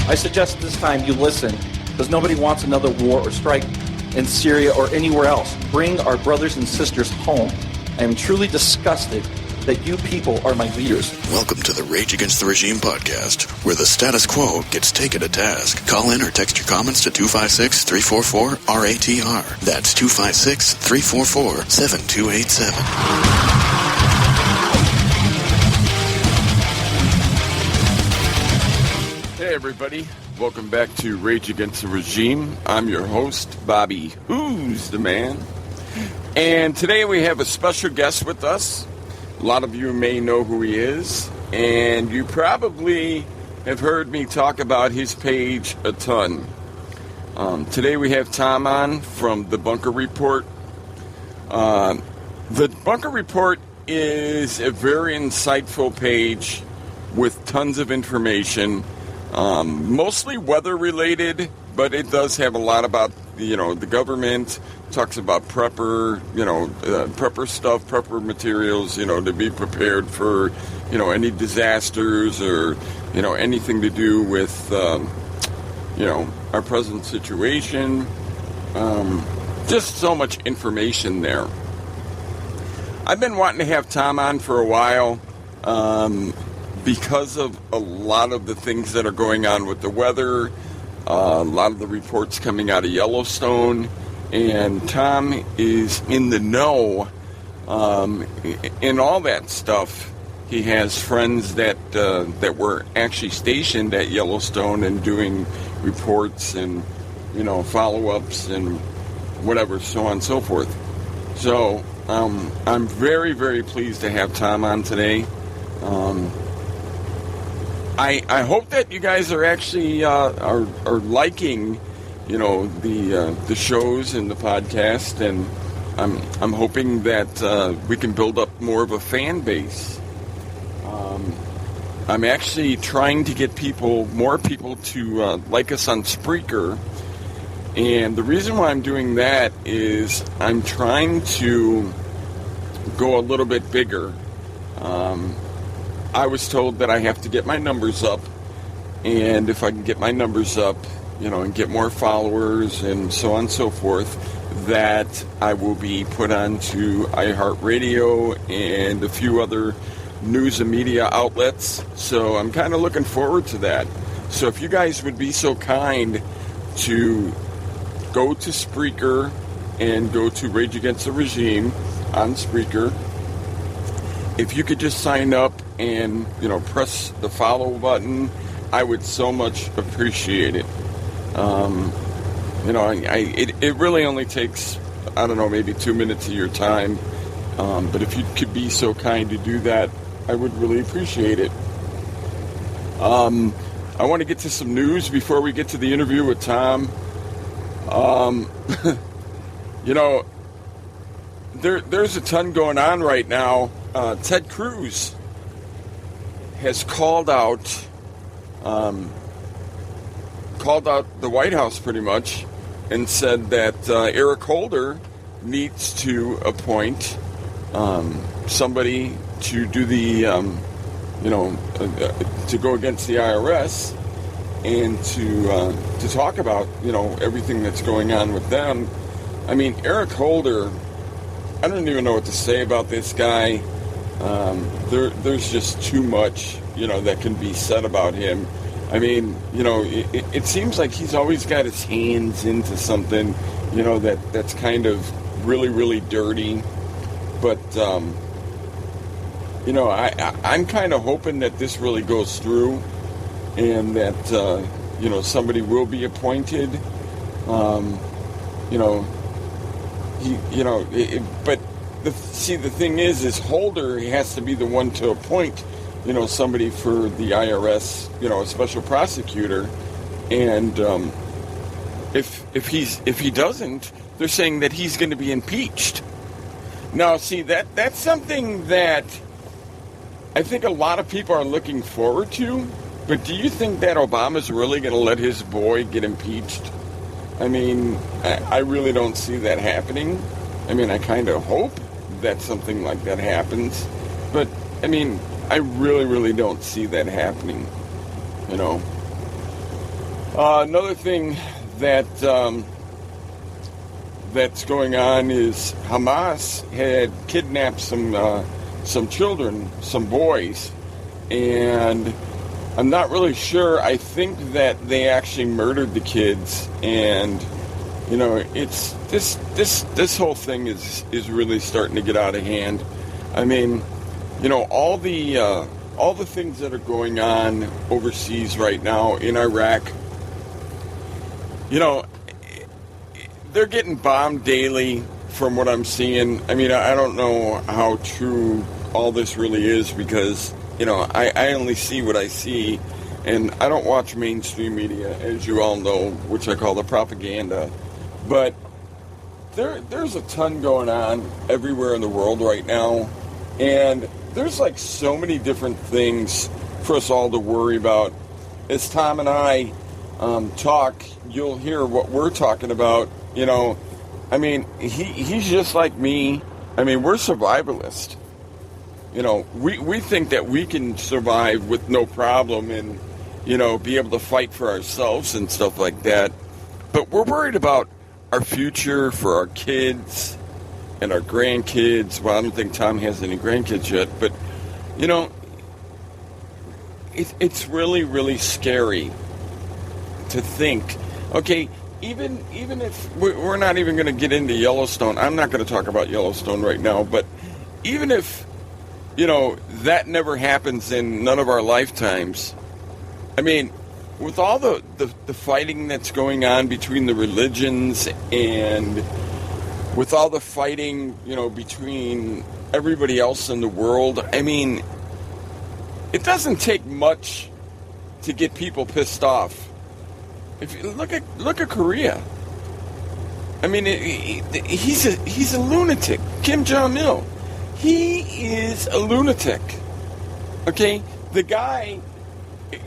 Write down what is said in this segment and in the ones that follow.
I suggest this time you listen, because nobody wants another war or strike in Syria or anywhere else. Bring our brothers and sisters home. I am truly disgusted that you people are my leaders. Welcome to the Rage Against the Regime podcast, where the status quo gets taken to task. Call in or text your comments to 256-344-RATR. That's 256-344-7287. Hey everybody, welcome back to Rage Against the Regime. I'm your host, Bobby Who's the Man. And today we have a special guest with us. A lot of you may know who he is, and you probably have heard me talk about his page a ton. Today we have Tom on from the Bunker Report. The Bunker Report is a very insightful page with tons of information. Mostly weather related, but it does have a lot about, the government, talks about prepper, prepper stuff, prepper materials, to be prepared for, any disasters or, anything to do with, our present situation. Just so much information there. I've been wanting to have Tom on for a while, because of a lot of the things that are going on with the weather, a lot of the reports coming out of Yellowstone, and Tom is in the know in all that stuff. He has friends that were actually stationed at Yellowstone and doing reports and, follow-ups and whatever, so on and so forth. So I'm very, very pleased to have Tom on today. I hope that you guys are actually are liking, the shows and the podcast, and I'm hoping that we can build up more of a fan base. I'm actually trying to get more people to like us on Spreaker, and the reason why I'm doing that is I'm trying to go a little bit bigger. I was told that I have to get my numbers up, and if I can get my numbers up, and get more followers and so on and so forth, that I will be put onto iHeartRadio and a few other news and media outlets. So I'm kind of looking forward to that. So if you guys would be so kind to go to Spreaker and go to Rage Against the Regime on Spreaker, if you could just sign up and, press the follow button, I would so much appreciate it. It really only takes, maybe 2 minutes of your time. But if you could be so kind to do that, I would really appreciate it. I want to get to some news before we get to the interview with Tom. There's a ton going on right now. Ted Cruz has called out the White House pretty much and said that Eric Holder needs to appoint somebody to do the, to go against the IRS and to talk about, everything that's going on with them. I mean, Eric Holder, I don't even know what to say about this guy. There's just too much, that can be said about him. I mean, it seems like he's always got his hands into something, that's kind of really, really dirty. But, I'm kind of hoping that this really goes through and that, somebody will be appointed. But the thing is Holder, he has to be the one to appoint, somebody for the IRS, a special prosecutor, and if he doesn't, they're saying that he's going to be impeached. Now, see, that's something that I think a lot of people are looking forward to. But do you think that Obama's really going to let his boy get impeached? I mean, I really don't see that happening. I mean, I kind of hope that something like that happens. But, I mean, I really, really don't see that happening, Another thing that that's going on is Hamas had kidnapped some children, some boys, and I'm not really sure. I think that they actually murdered the kids, and it's this whole thing is really starting to get out of hand. I mean, all the things that are going on overseas right now in Iraq. They're getting bombed daily from what I'm seeing. I mean, I don't know how true all this really is because, I only see what I see, and I don't watch mainstream media, as you all know, which I call the propaganda. But there's a ton going on everywhere in the world right now, and there's like so many different things for us all to worry about. As Tom and I talk, you'll hear what we're talking about. I mean, he's just like me. I mean, we're survivalists. We think that we can survive with no problem and, be able to fight for ourselves and stuff like that. But we're worried about our future for our kids and our grandkids. Well, I don't think Tom has any grandkids yet, but, it's really, really scary to think, okay, even if we're not even going to get into Yellowstone, I'm not going to talk about Yellowstone right now, but even if, that never happens in none of our lifetimes, I mean, with all the fighting that's going on between the religions and with all the fighting, between everybody else in the world, I mean, it doesn't take much to get people pissed off. If you look at Korea, I mean, he's a lunatic. Kim Jong-il, he is a lunatic. Okay, the guy,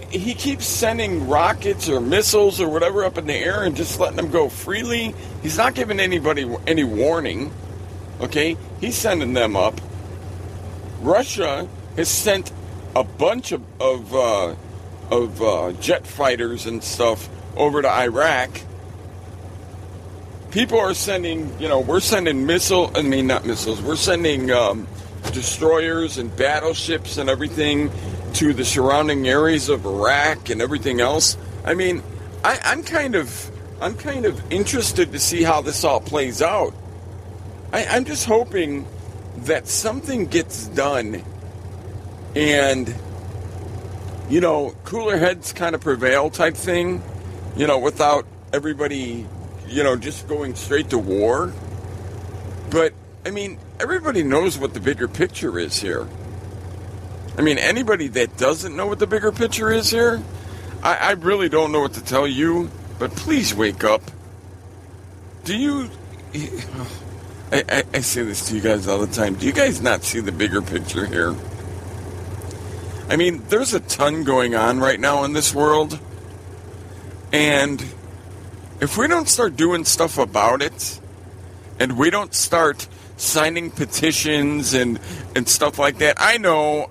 he keeps sending rockets or missiles or whatever up in the air and just letting them go freely. He's not giving anybody any warning. Okay, he's sending them up. Russia has sent a bunch of jet fighters and stuff over to Iraq. People are sending, we're sending we're sending destroyers and battleships and everything to the surrounding areas of Iraq and everything else. I mean, I'm kind of interested to see how this all plays out. I'm just hoping that something gets done and, cooler heads kind of prevail type thing. Without everybody, just going straight to war. But, I mean, everybody knows what the bigger picture is here. I mean, anybody that doesn't know what the bigger picture is here, I really don't know what to tell you, but please wake up. Do you... I say this to you guys all the time. Do you guys not see the bigger picture here? I mean, there's a ton going on right now in this world. And if we don't start doing stuff about it, and we don't start signing petitions and stuff like that, I know,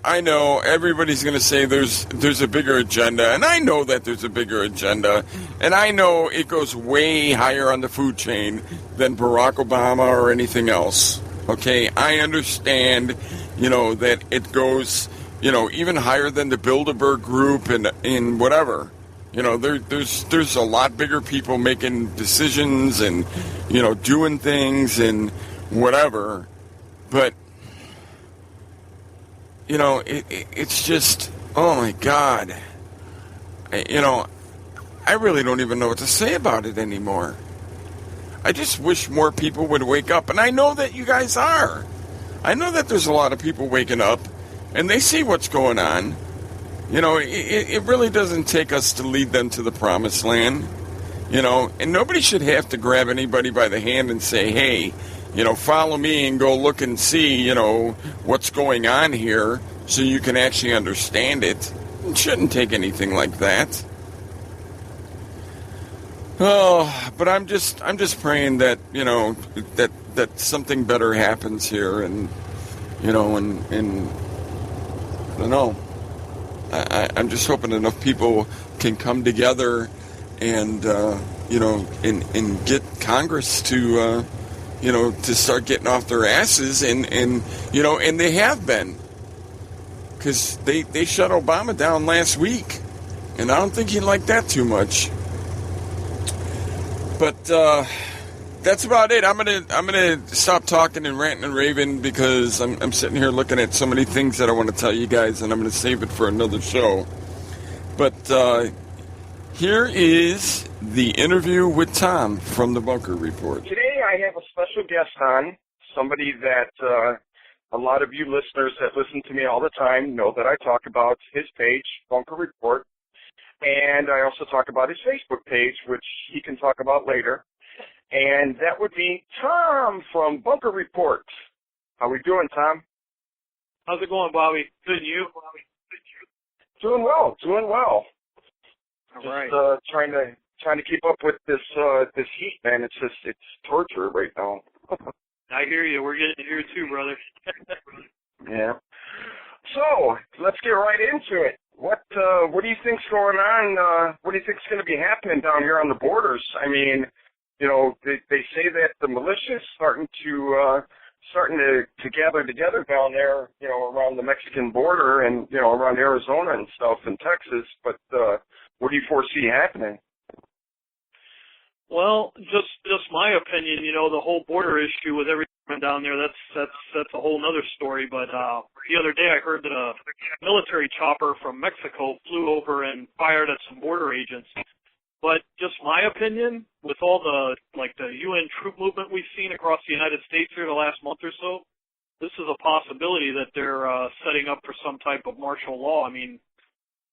everybody's going to say there's a bigger agenda, and I know that there's a bigger agenda, and I know it goes way higher on the food chain than Barack Obama or anything else, okay? I understand, that it goes, even higher than the Bilderberg Group and whatever. There's a lot bigger people making decisions and, doing things and whatever. But, it's just, oh my God. I really don't even know what to say about it anymore. I just wish more people would wake up. And I know that you guys are. I know that there's a lot of people waking up and they see what's going on. It really doesn't take us to lead them to the promised land, and nobody should have to grab anybody by the hand and say, hey, follow me and go look and see, what's going on here so you can actually understand it. It shouldn't take anything like that. Oh, but I'm just praying that, that something better happens here and I don't know. I'm just hoping enough people can come together and and get Congress to to start getting off their asses, and they have been, because they shut Obama down last week, and I don't think he liked that too much. But that's about it. I'm gonna stop talking and ranting and raving, because I'm sitting here looking at so many things that I want to tell you guys, and I'm gonna save it for another show. But here is the interview with Tom from the Bunker Report. Today I have a special guest on, somebody that a lot of you listeners that listen to me all the time know that I talk about his page, Bunker Report, and I also talk about his Facebook page, which he can talk about later. And that would be Tom from Bunker Report. How we doing, Tom? How's it going, Bobby? Good, and you? Doing well. All right. Trying to keep up with this heat, man. It's torture right now. I hear you. We're getting here too, brother. Yeah. So let's get right into it. What do you think's going on? What do you think's going to be happening down here on the borders? I mean, they say that the militia's starting to gather together down there, around the Mexican border and around Arizona and stuff and Texas. But what do you foresee happening? Well, just my opinion. The whole border issue with everything down there. That's a whole other story. But the other day I heard that a military chopper from Mexico flew over and fired at some border agents. But just my opinion, with all the UN troop movement we've seen across the United States here the last month or so, this is a possibility that they're setting up for some type of martial law. I mean,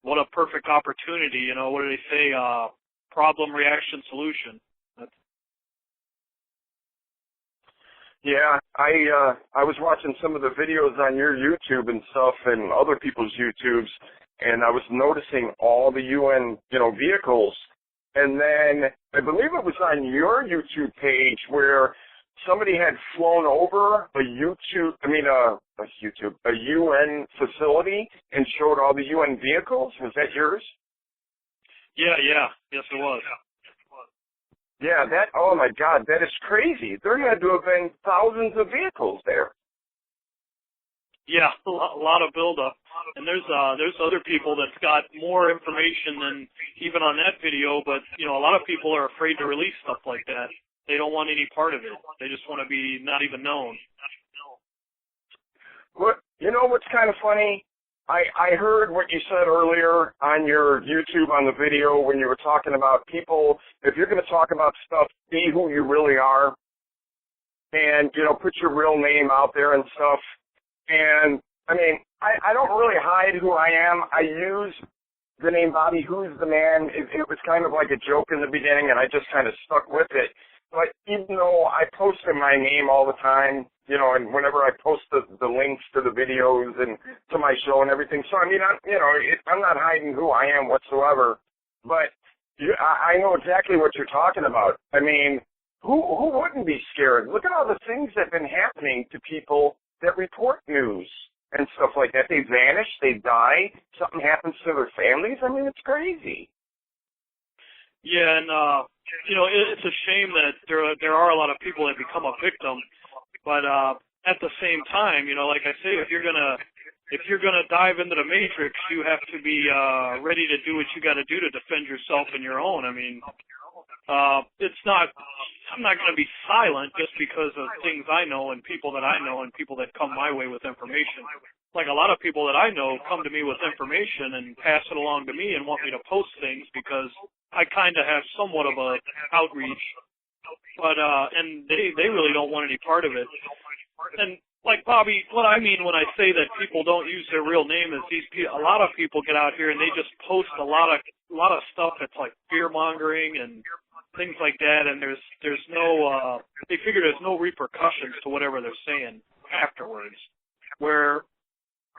what a perfect opportunity. What do they say? Problem, reaction, solution. Yeah, I was watching some of the videos on your YouTube and stuff and other people's YouTubes, and I was noticing all the UN, vehicles. And then I believe it was on your YouTube page where somebody had flown over a UN facility and showed all the UN vehicles. Was that yours? Yeah. Yes, it was. Yeah, oh my God, that is crazy. There had to have been thousands of vehicles there. Yeah, a lot of buildup. And there's other people that's got more information than even on that video, but, a lot of people are afraid to release stuff like that. They don't want any part of it. They just want to be not even known. What's kind of funny? I heard what you said earlier on your YouTube on the video when you were talking about people, if you're going to talk about stuff, be who you really are and, put your real name out there and stuff. And, I mean, I don't really hide who I am. I use the name Bobby Who's the Man. It was kind of like a joke in the beginning, and I just kind of stuck with it. But even though I post in my name all the time, and whenever I post the links to the videos and to my show and everything, so I mean, I'm not hiding who I am whatsoever. But I know exactly what you're talking about. I mean, who wouldn't be scared? Look at all the things that have been happening to people that report news and stuff like that. They vanish, they die, something happens to their families. I mean, it's crazy. Yeah, and it's a shame that there are a lot of people that become a victim. But at the same time, like I say, if you're gonna dive into the matrix, you have to be ready to do what you got to do to defend yourself and your own. I mean, I'm not going to be silent just because of things I know and people that I know and people that come my way with information. Like a lot of people that I know come to me with information and pass it along to me and want me to post things because I kind of have somewhat of a outreach. But and they really don't want any part of it. And like Bobby, what I mean when I say that people don't use their real name is a lot of people get out here and they just post a lot of stuff that's like fear mongering and things like that. And there's no they figure there's no repercussions to whatever they're saying afterwards. Where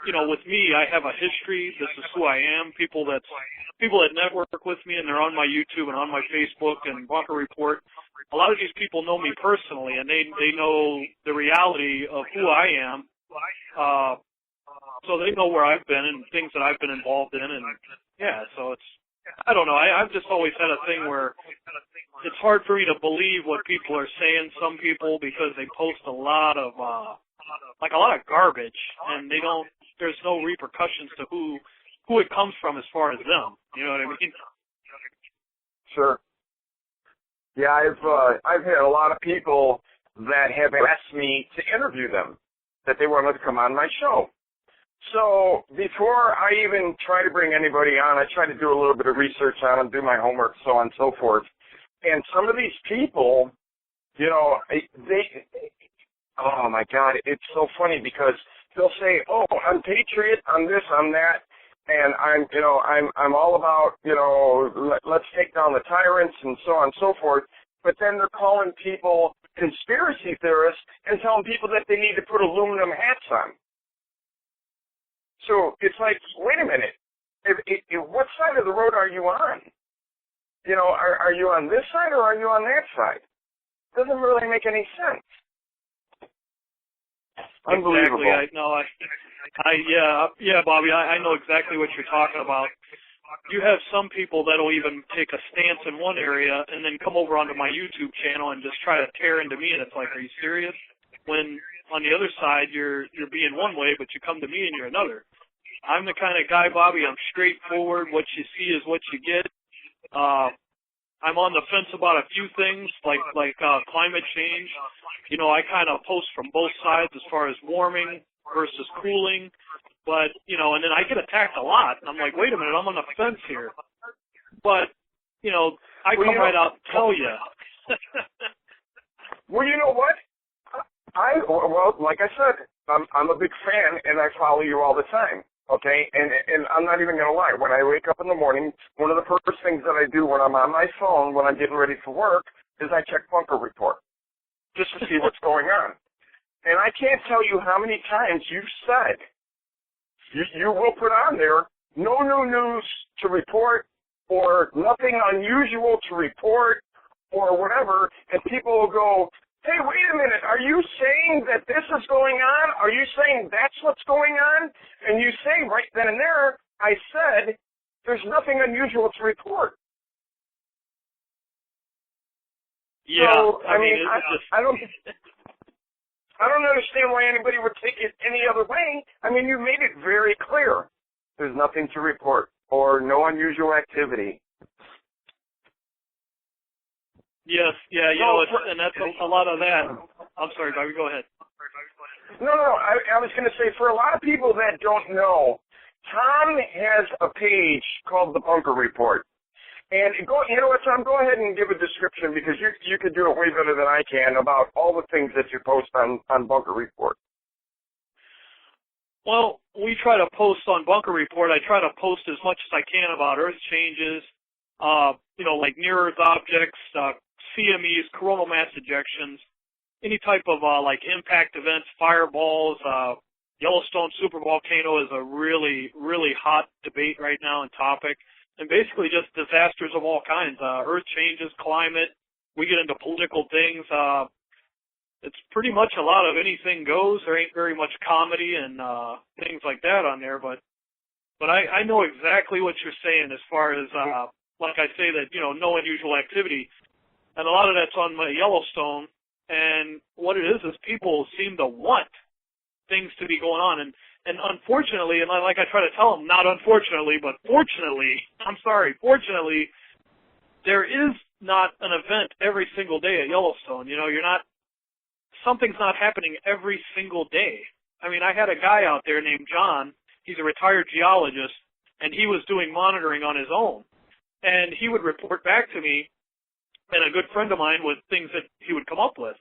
with me, I have a history. This is who I am. People that network with me and they're on my YouTube and on my Facebook and Bunker Report. A lot of these people know me personally, and they know the reality of who I am. So they know where I've been and things that I've been involved in, and yeah. So I don't know. I've just always had a thing where it's hard for me to believe what people are saying, some people, because they post a lot of garbage, and there's no repercussions to who it comes from as far as them. You know what I mean? Sure. Yeah, I've had a lot of people that have asked me to interview them, that they wanted to come on my show. So before I even try to bring anybody on, I try to do a little bit of research on them, do my homework, so on and so forth. And some of these people, you know, oh my God, it's so funny because they'll say, "Oh, I'm patriot, I'm this, I'm that, and I'm all about, let's take down the tyrants and so on and so forth." But then they're calling people conspiracy theorists and telling people that they need to put aluminum hats on. So it's like, wait a minute, what side of the road are you on? You know, are you on this side or are you on that side? Doesn't really make any sense. Unbelievable. Exactly. Yeah, Bobby, I know exactly what you're talking about. You have some people that'll even take a stance in one area and then come over onto my YouTube channel and just try to tear into me, and it's like, are you serious? When on the other side you're being one way, but you come to me and you're another. I'm the kind of guy, Bobby, I'm straightforward. What you see is what you get. I'm on the fence about a few things, like climate change. You know, I kind of post from both sides as far as warming versus cooling. But, and then I get attacked a lot. And I'm like, wait a minute, I'm on the fence here. But, I come right out and tell you. Well, you know what? Like I said, I'm a big fan, and I follow you all the time. Okay, and I'm not even going to lie. When I wake up in the morning, one of the first things that I do when I'm on my phone, when I'm getting ready for work, is I check Bunker Report, just to see what's going on. And I can't tell you how many times you've said, you will put on there, no new news to report, or nothing unusual to report, or whatever, and people will go, hey, wait a minute, are you saying that this is going on? Are you saying that's what's going on? And you say right then and there, I said, there's nothing unusual to report. Yeah, so, I mean I don't understand why anybody would take it any other way. I mean, you made it very clear. There's nothing to report or no unusual activity. Yes, yeah, and that's a lot of that. I'm sorry, Bobby, go ahead. No, I was going to say, for a lot of people that don't know, Tom has a page called The Bunker Report. And you know what, Tom, go ahead and give a description, because you could do it way better than I can about all the things that you post on Bunker Report. Well, we try to post on Bunker Report. I try to post as much as I can about Earth changes, like near-Earth objects, CMEs, coronal mass ejections, any type of impact events, fireballs. Yellowstone supervolcano is a really, really hot debate right now and topic, and basically just disasters of all kinds. Earth changes, climate. We get into political things. It's pretty much a lot of anything goes. There ain't very much comedy and things like that on there, but I know exactly what you're saying as far as like I say that no unusual activity. And a lot of that's on my Yellowstone, and what it is people seem to want things to be going on. And unfortunately, and like I try to tell them, not unfortunately, but fortunately, there is not an event every single day at Yellowstone. Something's not happening every single day. I mean, I had a guy out there named John. He's a retired geologist, and he was doing monitoring on his own. And he would report back to me, and a good friend of mine, with things that he would come up with.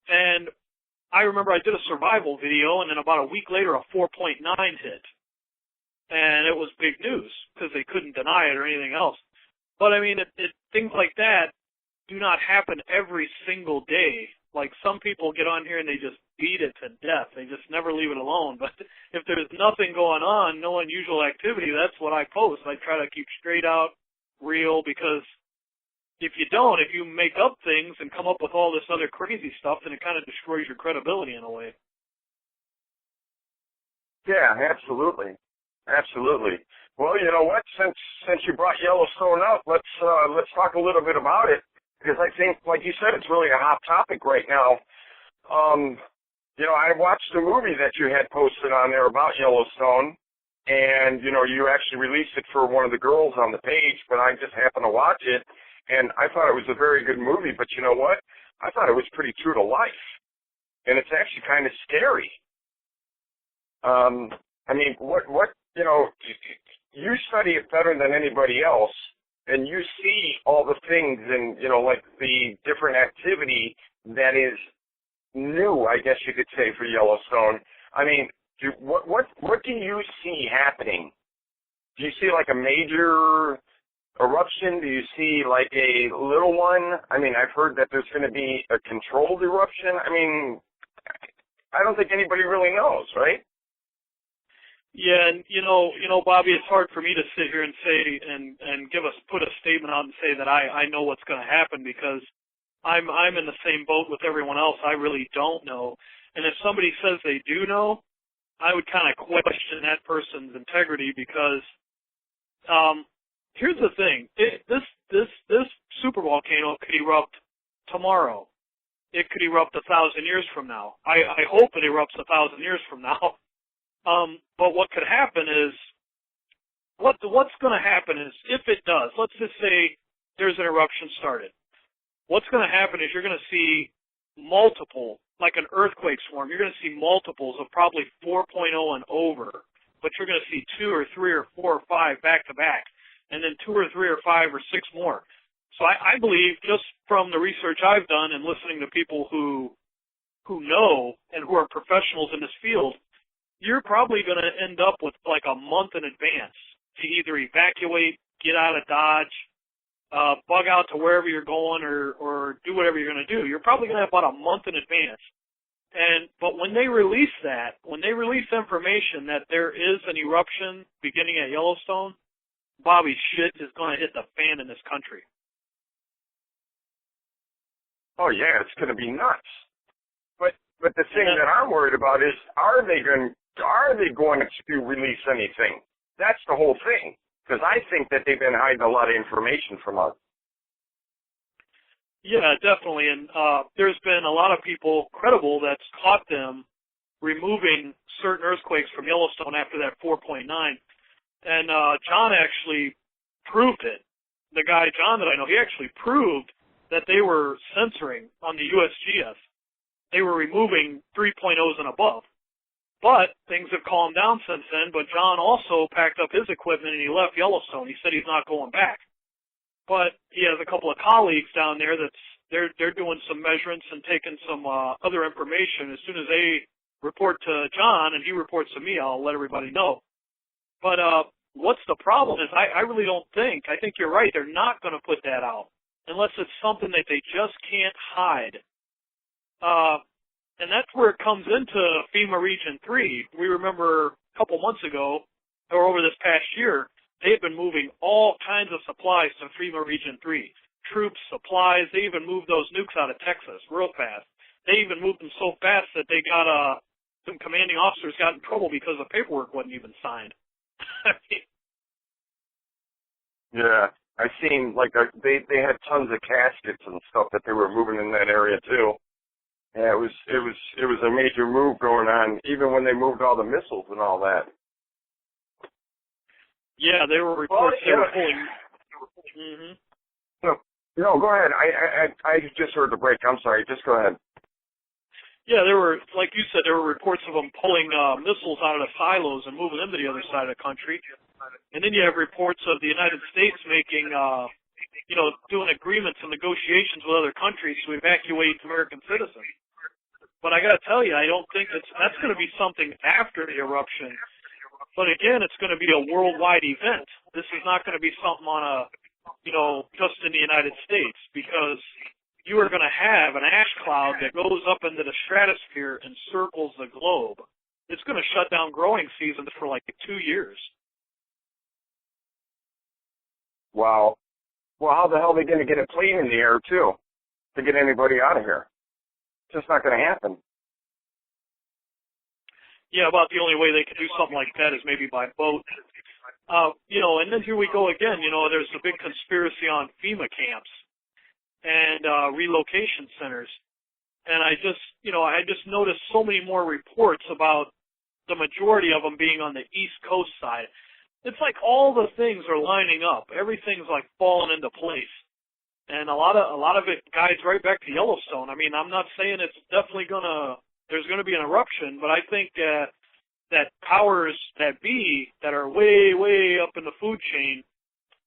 And I remember I did a survival video, and then about a week later, a 4.9 hit. And it was big news, because they couldn't deny it or anything else. But, I mean, things like that do not happen every single day. Like, some people get on here and they just beat it to death. They just never leave it alone. But if there's nothing going on, no unusual activity, that's what I post. I try to keep straight out, real, because if you make up things and come up with all this other crazy stuff, then it kind of destroys your credibility in a way. Yeah, absolutely. Absolutely. Well, you know what? Since you brought Yellowstone up, let's talk a little bit about it, because I think, like you said, it's really a hot topic right now. You know, I watched the movie that you had posted on there about Yellowstone, and you know, you actually released it for one of the girls on the page, but I just happened to watch it, and I thought it was a very good movie. But you know what? I thought it was pretty true to life, and it's actually kind of scary. I mean, what, you know, you study it better than anybody else, and you see all the things and, you know, like the different activity that is new, I guess you could say, for Yellowstone. I mean, what do you see happening? Do you see like a major eruption? Do you see like a little one? I mean, I've heard that there's going to be a controlled eruption. I mean, I don't think anybody really knows, right? Yeah, and you know, Bobby, it's hard for me to sit here and say and put a statement out and say that I know what's going to happen, because I'm in the same boat with everyone else. I really don't know, and if somebody says they do know, I would kind of question that person's integrity, because here's the thing: this supervolcano could erupt tomorrow. It could erupt 1,000 years from now. I hope it erupts 1,000 years from now. But what could happen is, what's going to happen is, if it does, let's just say there's an eruption started. What's going to happen is you're going to see multiple, like an earthquake swarm, you're going to see multiples of probably 4.0 and over, but you're going to see 2 or 3 or 4 or 5 back to back, and then 2 or 3 or 5 or 6 more. So I believe, just from the research I've done and listening to people who know and who are professionals in this field, you're probably going to end up with like a month in advance to either evacuate, get out of Dodge, bug out to wherever you're going, or do whatever you're going to do. You're probably going to have about a month in advance. But when they release information that there is an eruption beginning at Yellowstone, Bobby, shit is going to hit the fan in this country. Oh yeah, it's going to be nuts. But the thing that I'm worried about is, are they going to release anything? That's the whole thing, because I think that they've been hiding a lot of information from us. Yeah, definitely, and there's been a lot of people credible that's caught them removing certain earthquakes from Yellowstone after that 4.9, and John actually proved it. The guy, John, that I know, he actually proved that they were censoring on the USGS. They were removing 3.0s and above. But things have calmed down since then, but John also packed up his equipment and he left Yellowstone. He said he's not going back. But he has a couple of colleagues down there they're doing some measurements and taking some other information. As soon as they report to John and he reports to me, I'll let everybody know. But what's the problem is, I really don't think, I think you're right, they're not going to put that out unless it's something that they just can't hide. And that's where it comes into FEMA Region 3. We remember a couple months ago, or over this past year, they've been moving all kinds of supplies to FEMA Region 3. Troops, supplies, they even moved those nukes out of Texas real fast. They even moved them so fast that they got some commanding officers got in trouble because the paperwork wasn't even signed. Yeah, I seen like they had tons of caskets and stuff that they were moving in that area too. Yeah, it was a major move going on, even when they moved all the missiles and all that. Yeah, there were reports they were pulling. Mm-hmm. No, go ahead. I just heard the break. I'm sorry. Just go ahead. Yeah, there were, like you said, there were reports of them pulling missiles out of the silos and moving them to the other side of the country. And then you have reports of the United States making, doing agreements and negotiations with other countries to evacuate American citizens. But I got to tell you, I don't think that's going to be something after the eruption. But again, it's going to be a worldwide event. This is not going to be something on just in the United States, because you are going to have an ash cloud that goes up into the stratosphere and circles the globe. It's going to shut down growing seasons for like 2 years. Wow. Well, how the hell are they going to get a plane in the air, too, to get anybody out of here? It's just not going to happen. Yeah, about the only way they could do something like that is maybe by boat. And then here we go again. There's a big conspiracy on FEMA camps and relocation centers. And I just noticed so many more reports about the majority of them being on the East Coast side. It's like all the things are lining up. Everything's like falling into place. And a lot of it guides right back to Yellowstone. I mean, I'm not saying it's definitely there's gonna be an eruption, but I think that powers that be that are way, way up in the food chain,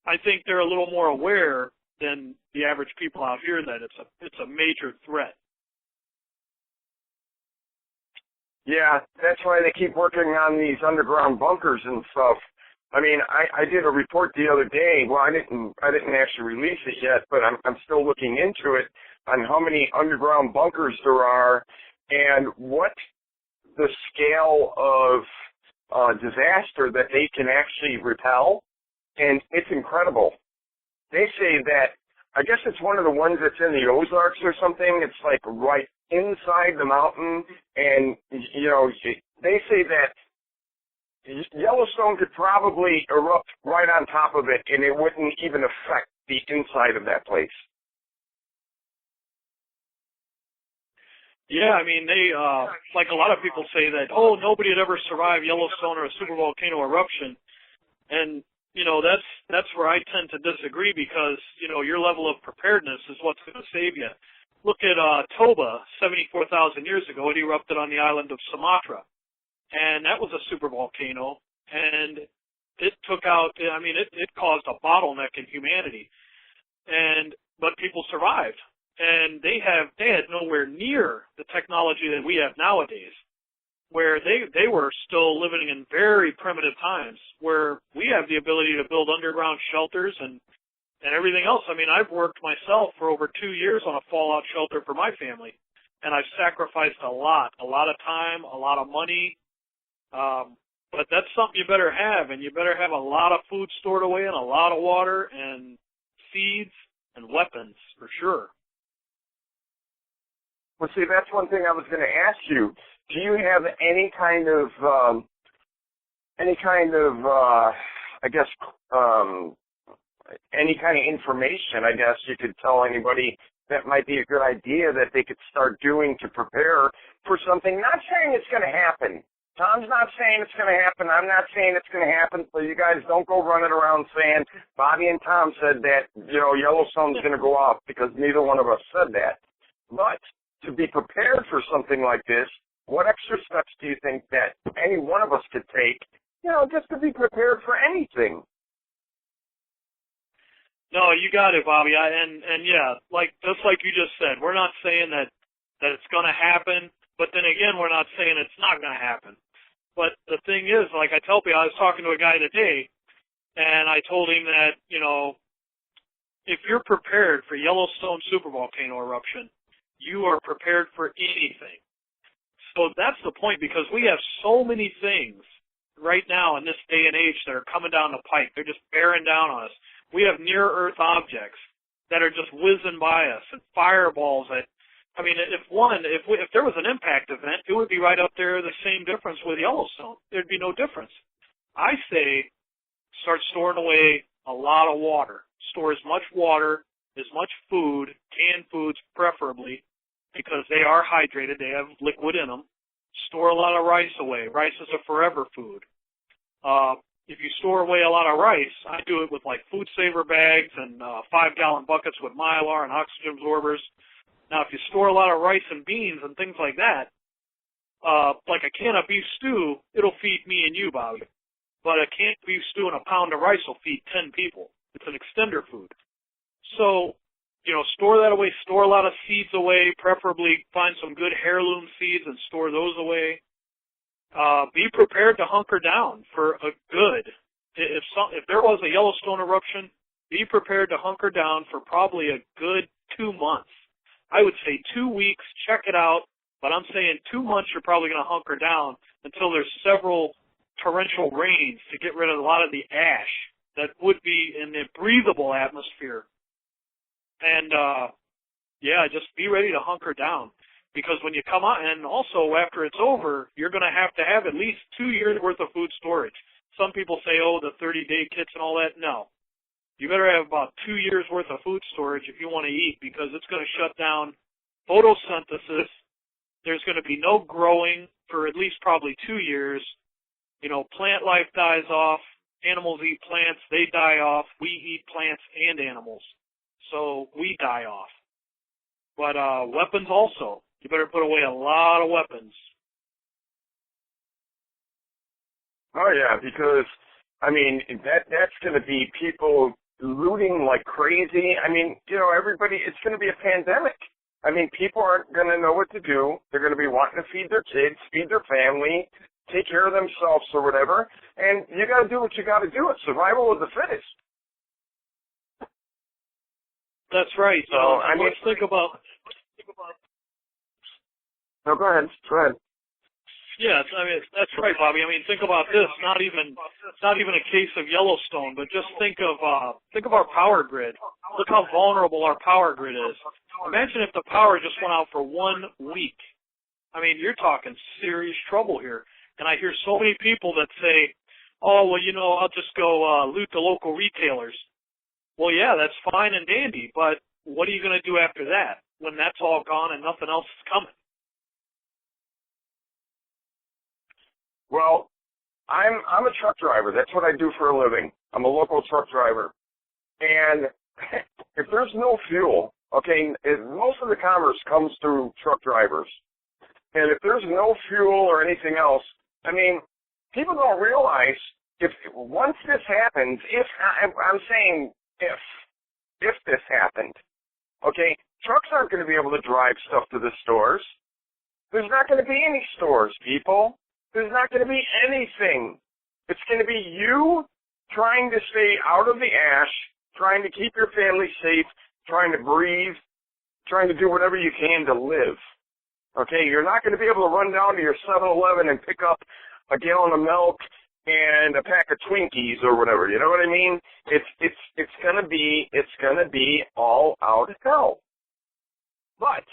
I think they're a little more aware than the average people out here that it's a major threat. Yeah, that's why they keep working on these underground bunkers and stuff. I mean, I did a report the other day. Well, I didn't actually release it yet, but I'm still looking into it on how many underground bunkers there are and what the scale of disaster that they can actually repel. And it's incredible. They say that, I guess it's one of the ones that's in the Ozarks or something. It's like right inside the mountain. And, they say that Yellowstone could probably erupt right on top of it, and it wouldn't even affect the inside of that place. Yeah, I mean, they, like a lot of people say that, nobody had ever survived Yellowstone or a supervolcano eruption. And, that's where I tend to disagree because, your level of preparedness is what's going to save you. Look at Toba, 74,000 years ago. It erupted on the island of Sumatra. And that was a supervolcano, and it took out, it caused a bottleneck in humanity. But people survived. And they had nowhere near the technology that we have nowadays, where they were still living in very primitive times, where we have the ability to build underground shelters and everything else. I mean, I've worked myself for over 2 years on a fallout shelter for my family, and I've sacrificed a lot of time, a lot of money. But that's something you better have, and you better have a lot of food stored away and a lot of water and seeds and weapons for sure. Well, see, that's one thing I was going to ask you. Do you have any kind of any kind of information, I guess you could tell anybody that might be a good idea that they could start doing to prepare for something? Not saying it's going to happen. Tom's not saying it's going to happen. I'm not saying it's going to happen. So you guys don't go running around saying Bobby and Tom said that, Yellowstone's going to go off, because neither one of us said that. But to be prepared for something like this, what extra steps do you think that any one of us could take, just to be prepared for anything? No, you got it, Bobby. And yeah, just like you just said, we're not saying that it's going to happen, but then again, we're not saying it's not going to happen. But the thing is, like I tell people, I was talking to a guy today, and I told him that, if you're prepared for Yellowstone supervolcano eruption, you are prepared for anything. So that's the point, because we have so many things right now in this day and age that are coming down the pike. They're just bearing down on us. We have near-Earth objects that are just whizzing by us, and fireballs that, if there was an impact event, it would be right up there, the same difference with Yellowstone. There'd be no difference. I say start storing away a lot of water. Store as much water, as much food, canned foods preferably, because they are hydrated, they have liquid in them. Store a lot of rice away. Rice is a forever food. If you store away a lot of rice, I do it with food saver bags and 5-gallon buckets with Mylar and oxygen absorbers. Now, if you store a lot of rice and beans and things like that, like a can of beef stew, it'll feed me and you, Bobby. But a can of beef stew and a pound of rice will feed 10 people. It's an extender food. So, store that away. Store a lot of seeds away. Preferably find some good heirloom seeds and store those away. Be prepared to hunker down for a good. If there was a Yellowstone eruption, be prepared to hunker down for probably a good 2 months. I would say 2 weeks, check it out, but I'm saying 2 months you're probably going to hunker down until there's several torrential rains to get rid of a lot of the ash that would be in the breathable atmosphere. And, just be ready to hunker down. Because when you come out, and also after it's over, you're going to have at least 2 years worth of food storage. Some people say, oh, the 30-day kits and all that. No. You better have about 2 years worth of food storage if you want to eat, because it's going to shut down photosynthesis. There's going to be no growing for at least probably 2 years. You know, plant life dies off. Animals eat plants. They die off. We eat plants and animals. So we die off. But weapons also. You better put away a lot of weapons. Oh, yeah, because, I mean, that's going to be people looting like crazy. I mean, you know, everybody, it's going to be a pandemic. I mean, people aren't going to know what to do. They're going to be wanting to feed their kids, feed their family, take care of themselves or whatever. And you got to do what you got to do. It's survival of the fittest. That's right. So, I mean, let's think about. No, go ahead. Go ahead. Yeah, I mean, that's right, Bobby. I mean, think about this. It's not even a case of Yellowstone, but just think of our power grid. Look how vulnerable our power grid is. Imagine if the power just went out for 1 week. I mean, you're talking serious trouble here. And I hear so many people that say, oh, well, you know, I'll just go loot the local retailers. Well, yeah, that's fine and dandy, but what are you going to do after that when that's all gone and nothing else is coming? Well, I'm a truck driver. That's what I do for a living. I'm a local truck driver. And if there's no fuel, okay, most of the commerce comes through truck drivers. And if there's no fuel or anything else, I mean, people don't realize if once this happens, I'm saying if this happened, okay, trucks aren't going to be able to drive stuff to the stores. There's not going to be any stores, people. There's not going to be anything. It's going to be you trying to stay out of the ash, trying to keep your family safe, trying to breathe, trying to do whatever you can to live. Okay, you're not going to be able to run down to your 7-Eleven and pick up a gallon of milk and a pack of Twinkies or whatever. You know what I mean? It's going to be all out hell. But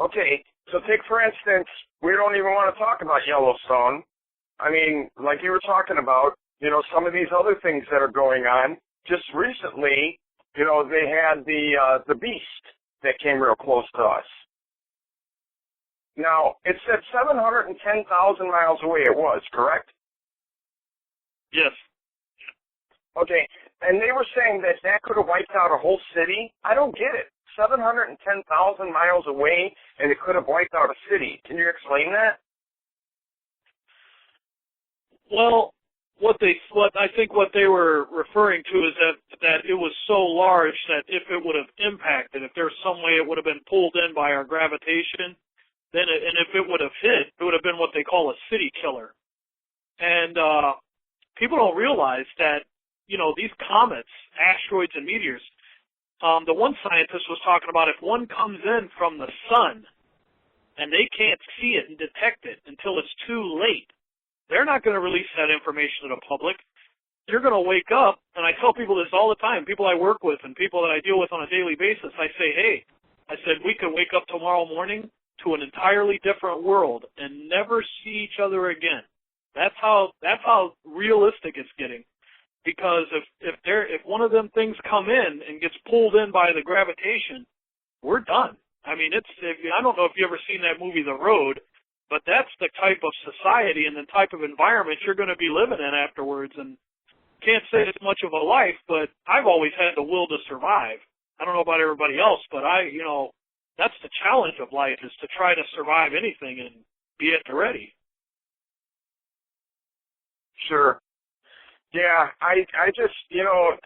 okay, so take for instance, we don't even want to talk about Yellowstone. I mean, like you were talking about, you know, some of these other things that are going on. Just recently, you know, they had the beast that came real close to us. Now, it said 710,000 miles away it was, correct? Yes. Okay, and they were saying that could have wiped out a whole city. I don't get it. 710,000 miles away, and it could have wiped out a city. Can you explain that? Well, what I think what they were referring to is that it was so large that if it would have impacted, if there's some way it would have been pulled in by our gravitation, then and if it would have hit, it would have been what they call a city killer. And people don't realize that, you know, these comets, asteroids, and meteors. The one scientist was talking about if one comes in from the sun and they can't see it and detect it until it's too late, they're not going to release that information to the public. You're going to wake up, and I tell people this all the time, people I work with and people that I deal with on a daily basis, I say, hey, I said, we could wake up tomorrow morning to an entirely different world and never see each other again. That's how realistic it's getting. Because if one of them things come in and gets pulled in by the gravitation, we're done. I mean, I don't know if you ever seen that movie The Road, but that's the type of society and the type of environment you're going to be living in afterwards. And can't say it's much of a life, but I've always had the will to survive. I don't know about everybody else, but that's the challenge of life, is to try to survive anything and be at the ready. Sure. Yeah, I just, you know,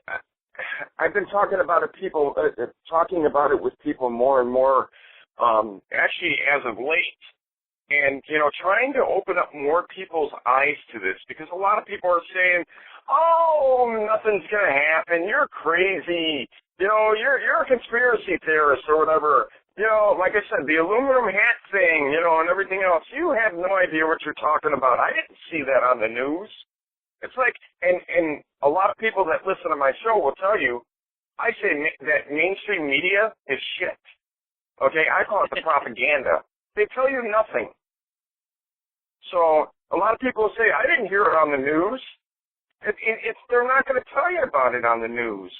I've been talking about it with people more and more, actually as of late, and, you know, trying to open up more people's eyes to this, because a lot of people are saying, oh, nothing's going to happen, you're crazy, you know, you're a conspiracy theorist or whatever. You know, like I said, the aluminum hat thing, you know, and everything else, you have no idea what you're talking about. I didn't see that on the news. It's like, and a lot of people that listen to my show will tell you, I say that mainstream media is shit. Okay, I call it the propaganda. They tell you nothing. So a lot of people say, I didn't hear it on the news. They're not going to tell you about it on the news.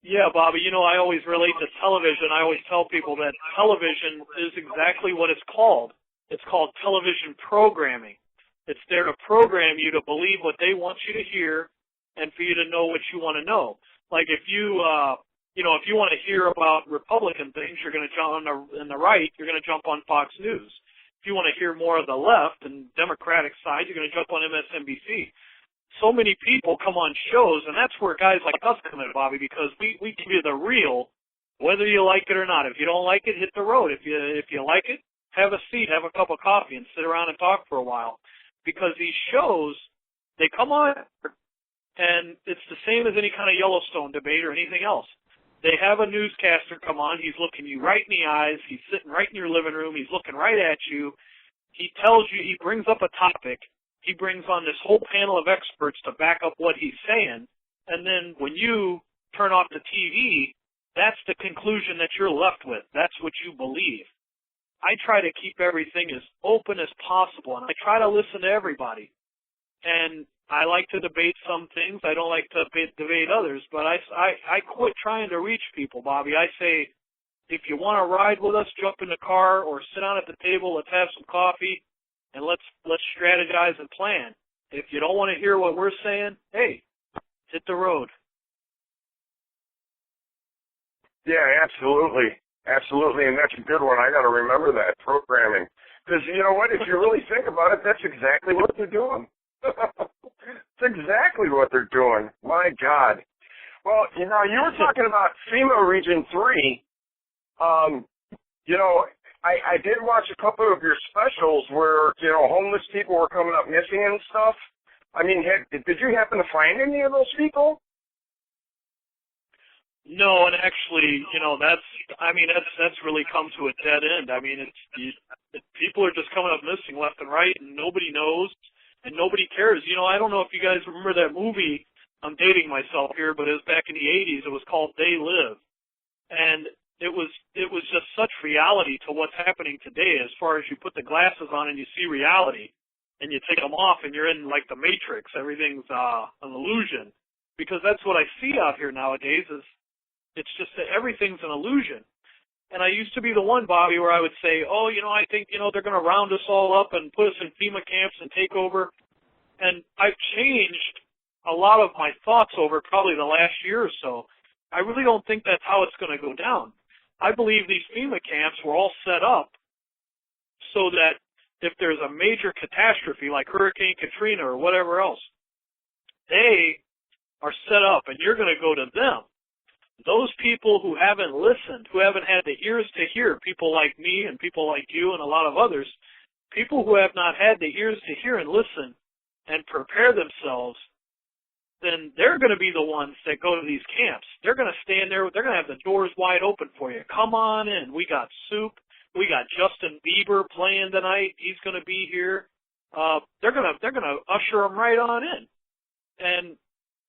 Yeah, Bobby, I always relate to television. I always tell people that television is exactly what it's called. It's called television programming. It's there to program you to believe what they want you to hear and for you to know what you want to know. Like if you, if you want to hear about Republican things, you're going to jump on the right, you're going to jump on Fox News. If you want to hear more of the left and Democratic side, you're going to jump on MSNBC. So many people come on shows, and that's where guys like us come in, Bobby, because we give you the real, whether you like it or not. If you don't like it, hit the road. If you like it, have a seat, have a cup of coffee, and sit around and talk for a while. Because these shows, they come on, and it's the same as any kind of Yellowstone debate or anything else. They have a newscaster come on. He's looking you right in the eyes. He's sitting right in your living room. He's looking right at you. He tells you, he brings up a topic. He brings on this whole panel of experts to back up what he's saying. And then when you turn off the TV, that's the conclusion that you're left with. That's what you believe. I try to keep everything as open as possible, and I try to listen to everybody. And I like to debate some things. I don't like to debate others, but I quit trying to reach people, Bobby. I say, if you want to ride with us, jump in the car or sit down at the table, let's have some coffee, and let's strategize and plan. If you don't want to hear what we're saying, hey, hit the road. Yeah, absolutely. Absolutely, and that's a good one. I got to remember that, programming. Because you know what? If you really think about it, that's exactly what they're doing. It's exactly what they're doing. My God. Well, you were talking about FEMA Region 3. I did watch a couple of your specials where, homeless people were coming up missing and stuff. I mean, did you happen to find any of those people? No, and actually, that's really come to a dead end. I mean, people are just coming up missing left and right, and nobody knows, and nobody cares. I don't know if you guys remember that movie. I'm dating myself here, but it was back in the 80s. It was called They Live, and it was just such reality to what's happening today. As far as you put the glasses on and you see reality, and you take them off, and you're in like the Matrix. Everything's an illusion, because that's what I see out here nowadays. It's just that everything's an illusion. And I used to be the one, Bobby, where I would say, I think, they're going to round us all up and put us in FEMA camps and take over. And I've changed a lot of my thoughts over probably the last year or so. I really don't think that's how it's going to go down. I believe these FEMA camps were all set up so that if there's a major catastrophe like Hurricane Katrina or whatever else, they are set up and you're going to go to them. Those people who haven't listened, who haven't had the ears to hear, people like me and people like you and a lot of others, people who have not had the ears to hear and listen and prepare themselves, then they're going to be the ones that go to these camps. They're going to stand there. They're going to have the doors wide open for you. Come on in. We got soup. We got Justin Bieber playing tonight. He's going to be here. They're going to usher them right on in. And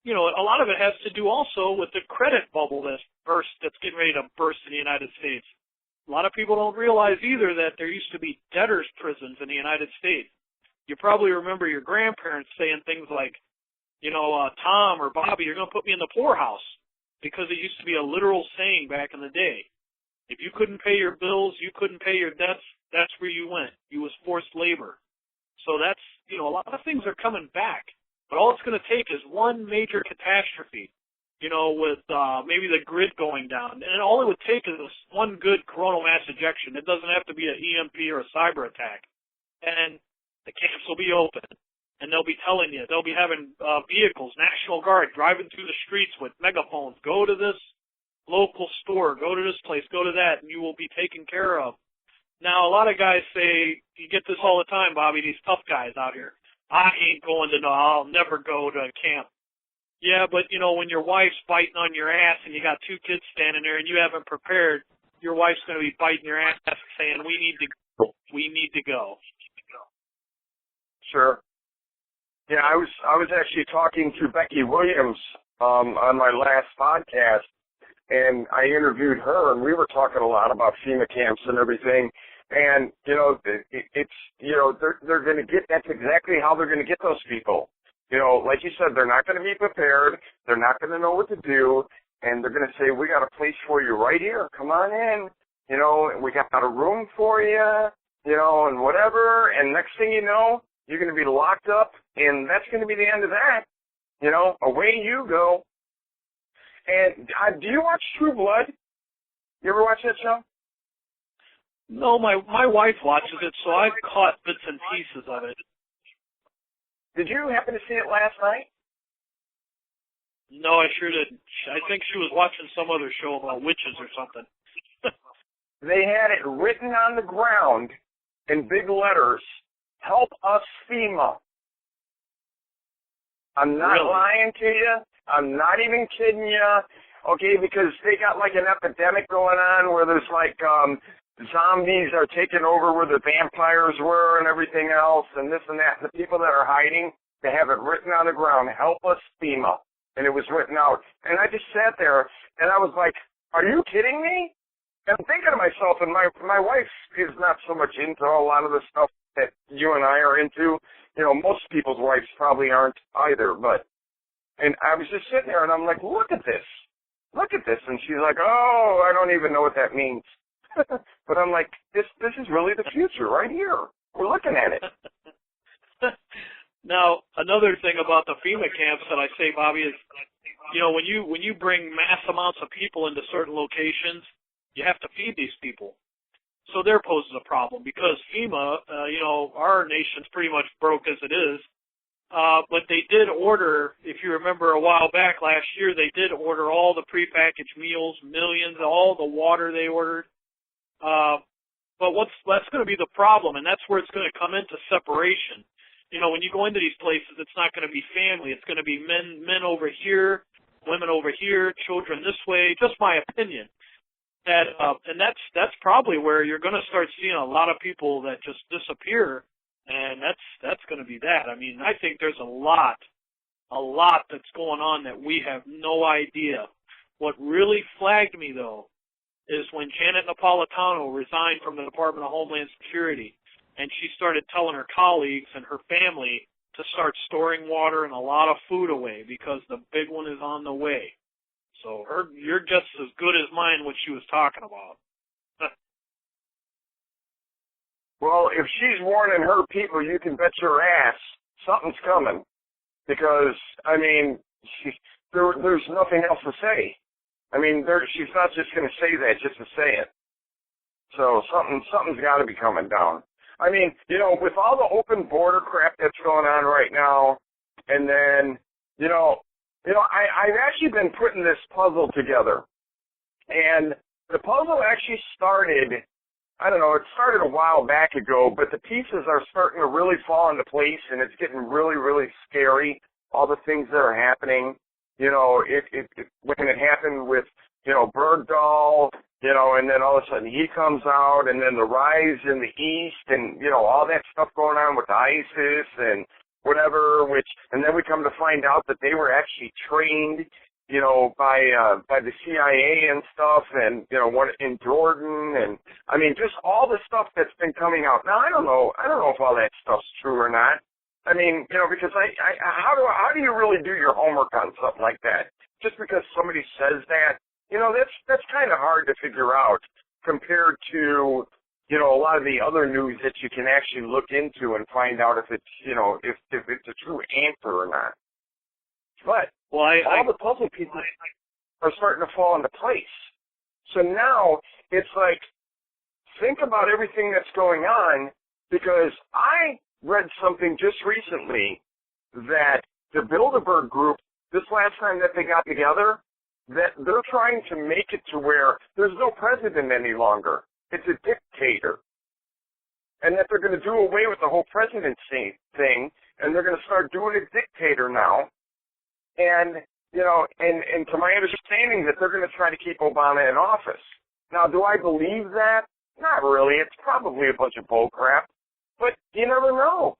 a lot of it has to do also with the credit bubble that's getting ready to burst in the United States. A lot of people don't realize either that there used to be debtors' prisons in the United States. You probably remember your grandparents saying things like, Tom or Bobby, you're going to put me in the poorhouse, because it used to be a literal saying back in the day. If you couldn't pay your bills, you couldn't pay your debts, that's where you went. You was forced labor. So that's, a lot of things are coming back. But all it's going to take is one major catastrophe, with maybe the grid going down. And all it would take is one good coronal mass ejection. It doesn't have to be an EMP or a cyber attack. And the camps will be open. And they'll be telling you, they'll be having vehicles, National Guard, driving through the streets with megaphones. Go to this local store. Go to this place. Go to that. And you will be taken care of. Now, a lot of guys say, you get this all the time, Bobby, these tough guys out here. I ain't going to I'll never go to a camp. Yeah, but, when your wife's biting on your ass and you got two kids standing there and you haven't prepared, your wife's going to be biting your ass saying, we need to go. Sure. Yeah, I was actually talking to Becky Williams on my last podcast, and I interviewed her, and we were talking a lot about FEMA camps and everything. And, you know, it's, you know, they're going to get, that's exactly how they're going to get those people. You know, like you said, they're not going to be prepared. They're not going to know what to do. And they're going to say, we got a place for you right here. Come on in. You know, we got a room for you, you know, and whatever. And next thing you know, you're going to be locked up, and that's going to be the end of that. You know, away you go. And do you watch True Blood? You ever watch that show? No, my wife watches it, so I've caught bits and pieces of it. Did you happen to see it last night? No, I sure didn't. I think she was watching some other show about witches or something. They had it written on the ground in big letters, "Help us, FEMA." I'm not lying to you. I'm not even kidding you. Okay, because they got like an epidemic going on where there's like zombies are taking over where the vampires were and everything else and this and that. And the people that are hiding, they have it written on the ground, "Help us, FEMA." And it was written out. And I just sat there and I was like, are you kidding me? And I'm thinking to myself, and my wife is not so much into a lot of the stuff that you and I are into. You know, most people's wives probably aren't either. And I was just sitting there and I'm like, look at this. Look at this. And she's like, oh, I don't even know what that means. But I'm like, this is really the future right here. We're looking at it. Now, another thing about the FEMA camps that I say, Bobby, is, you know, when you bring mass amounts of people into certain locations, you have to feed these people. So there poses a problem because FEMA, you know, our nation's pretty much broke as it is. But they did order, if you remember a while back last year, they did order all the prepackaged meals, millions, all the water they ordered. But that's going to be the problem, and that's where it's going to come into separation. You know, when you go into these places, it's not going to be family. It's going to be men over here, women over here, children this way. Just my opinion. And that's probably where you're going to start seeing a lot of people that just disappear, and that's going to be that. I mean, I think there's a lot that's going on that we have no idea. What really flagged me, though, is when Janet Napolitano resigned from the Department of Homeland Security, and she started telling her colleagues and her family to start storing water and a lot of food away because the big one is on the way. So you're just as good as mine what she was talking about. Well, if she's warning her people, you can bet your ass something's coming. Because, I mean, there's nothing else to say. I mean, she's not just going to say that just to say it. So something's got to be coming down. I mean, you know, with all the open border crap that's going on right now, and then, you know, I've actually been putting this puzzle together. And the puzzle actually started, I don't know, it started a while back ago, but the pieces are starting to really fall into place, and it's getting really, really scary, all the things that are happening. You know, when it happened with, you know, Bergdahl, you know, and then all of a sudden he comes out, and then the rise in the East, and, you know, all that stuff going on with ISIS and whatever, and then we come to find out that they were actually trained, you know, by the CIA and stuff, and, you know, one in Jordan, and, I mean, just all the stuff that's been coming out. Now, I don't know if all that stuff's true or not. I mean, you know, because how do you really do your homework on something like that? Just because somebody says that, you know, that's kind of hard to figure out compared to, you know, a lot of the other news that you can actually look into and find out if it's, you know, if it's a true answer or not. But all the puzzle pieces are starting to fall into place. So now it's like, think about everything that's going on, because I read something just recently that the Bilderberg group, this last time that they got together, that they're trying to make it to where there's no president any longer. It's a dictator. And that they're going to do away with the whole presidency thing, and they're going to start doing a dictator now. And, you know, and to my understanding that they're going to try to keep Obama in office. Now, do I believe that? Not really. It's probably a bunch of bull crap. But you never know.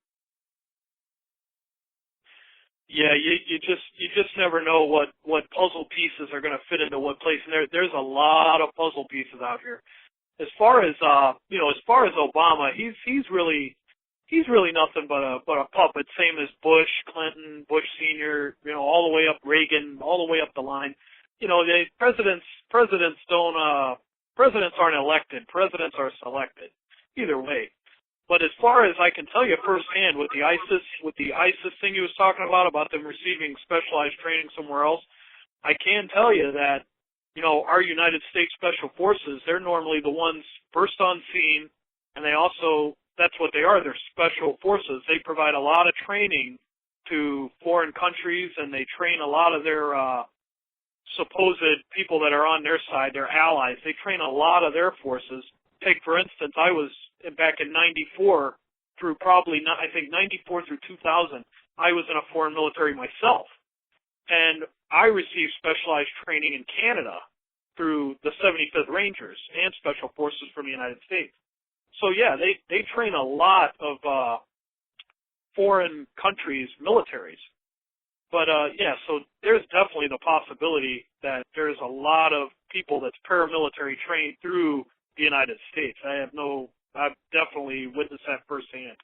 Yeah, you just never know what puzzle pieces are going to fit into what place. And there's a lot of puzzle pieces out here. As far as Obama, he's really nothing but a puppet, same as Bush, Clinton, Bush Senior, all the way up Reagan, all the way up the line. Presidents aren't elected, presidents are selected. Either way. But as far as I can tell you firsthand with the ISIS thing he was talking about them receiving specialized training somewhere else, I can tell you that, our United States Special Forces, they're normally the ones first on scene, and they also, that's what they are, they're special forces. They provide a lot of training to foreign countries, and they train a lot of their supposed people that are on their side, their allies. They train a lot of their forces. Take, for instance, I was back in 94 through I think 94 through 2000, I was in a foreign military myself. And I received specialized training in Canada through the 75th Rangers and Special Forces from the United States. So, yeah, they train a lot of foreign countries' militaries. But, so there's definitely the possibility that there's a lot of people that's paramilitary trained through the United States. I've definitely witnessed that firsthand.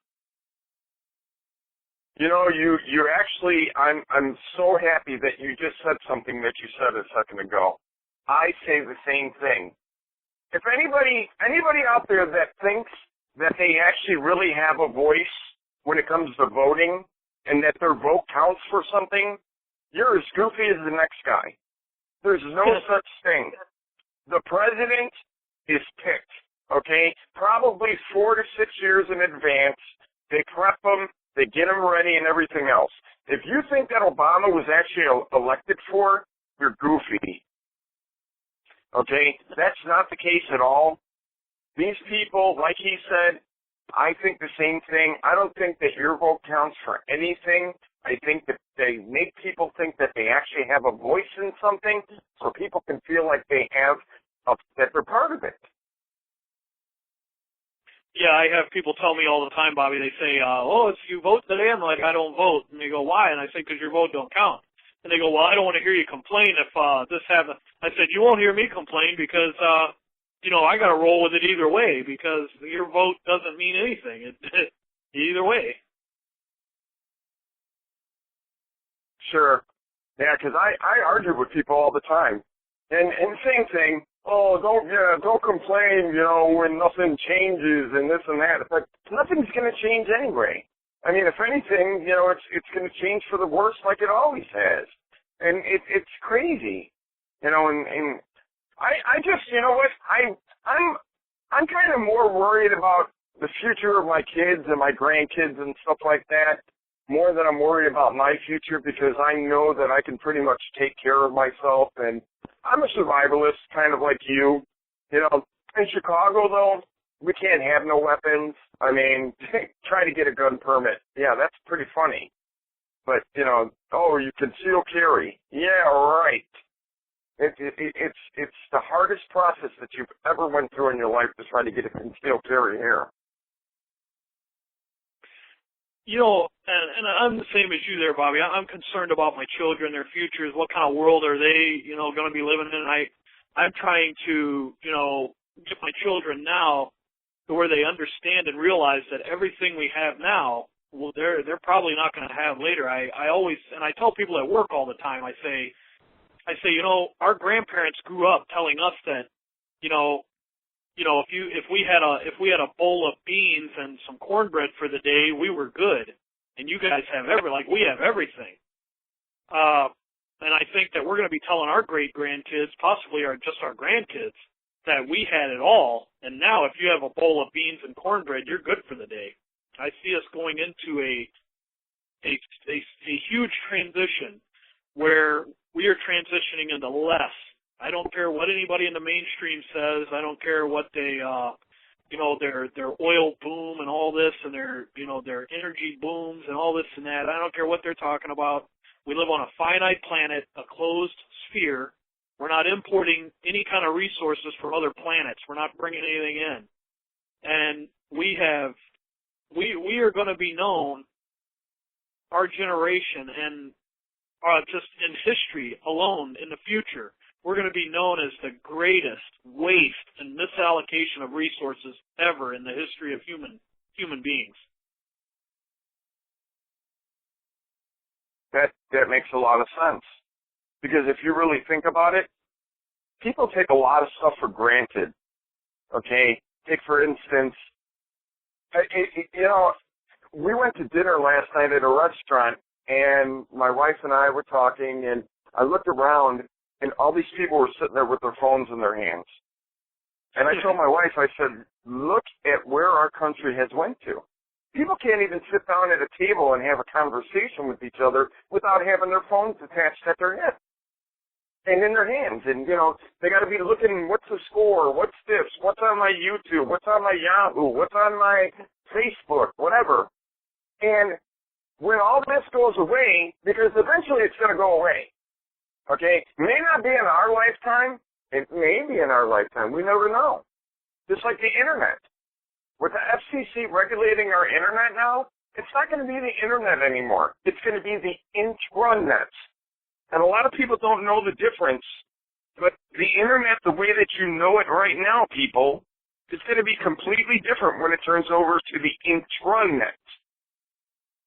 You actually, I'm so happy that you just said something that you said a second ago. I say the same thing. If anybody out there that thinks that they actually really have a voice when it comes to voting and that their vote counts for something, you're as goofy as the next guy. There's no such thing. The president is picked, okay? Probably 4 to 6 years in advance. They prep them, they get them ready and everything else. If you think that Obama was actually elected for, you're goofy. Okay? That's not the case at all. These people, like he said, I think the same thing. I don't think that your vote counts for anything. I think that they make people think that they actually have a voice in something so people can feel like they have, that they're part of it. Yeah, I have people tell me all the time, Bobby, they say, if you vote today, I'm like, I don't vote. And they go, why? And I say, because your vote don't count. And they go, well, I don't want to hear you complain if this happens. I said, you won't hear me complain because, I got to roll with it either way because your vote doesn't mean anything. Either way. Sure. Yeah, because I argue with people all the time. And same thing, don't complain, when nothing changes and this and that. It's like, nothing's going to change anyway. I mean, if anything, it's going to change for the worse like it always has. And it's crazy, and I just, I'm kind of more worried about the future of my kids and my grandkids and stuff like that more than I'm worried about my future because I know that I can pretty much take care of myself, and I'm a survivalist, kind of like you. In Chicago, though, we can't have no weapons. I mean, try to get a gun permit. Yeah, that's pretty funny. But, you conceal carry. Yeah, right. It's the hardest process that you've ever went through in your life to try to get a concealed carry here. And I'm the same as you there, Bobby. I'm concerned about my children, their futures. What kind of world are they, going to be living in? I'm trying to, get my children now to where they understand and realize that everything we have now, well, they're probably not going to have later. I always, and I tell people at work all the time, I say, our grandparents grew up telling us that, if we had a bowl of beans and some cornbread for the day, we were good. And you guys have we have everything. And I think that we're going to be telling our great-grandkids, possibly just our grandkids, that we had it all. And now if you have a bowl of beans and cornbread, you're good for the day. I see us going into a huge transition where we are transitioning into less. I don't care what anybody in the mainstream says. I don't care what they, their oil boom and all this and their energy booms and all this and that. I don't care what they're talking about. We live on a finite planet, a closed sphere. We're not importing any kind of resources from other planets. We're not bringing anything in. And we are going to be known, our generation and just in history alone in the future, we're going to be known as the greatest waste and misallocation of resources ever in the history of human beings. That makes a lot of sense. Because if you really think about it, people take a lot of stuff for granted. Okay? Take, for instance, we went to dinner last night at a restaurant, and my wife and I were talking, and I looked around, and all these people were sitting there with their phones in their hands. And I told my wife, I said, look at where our country has went to. People can't even sit down at a table and have a conversation with each other without having their phones attached at their head and in their hands. And, they got to be looking, what's the score, what's this, what's on my YouTube, what's on my Yahoo, what's on my Facebook, whatever. And when all this goes away, because eventually it's going to go away, okay? It may not be in our lifetime. It may be in our lifetime. We never know. Just like the Internet. With the FCC regulating our Internet now, it's not going to be the Internet anymore. It's going to be the intranet. And a lot of people don't know the difference, but the Internet, the way that you know it right now, people, is going to be completely different when it turns over to the intranet.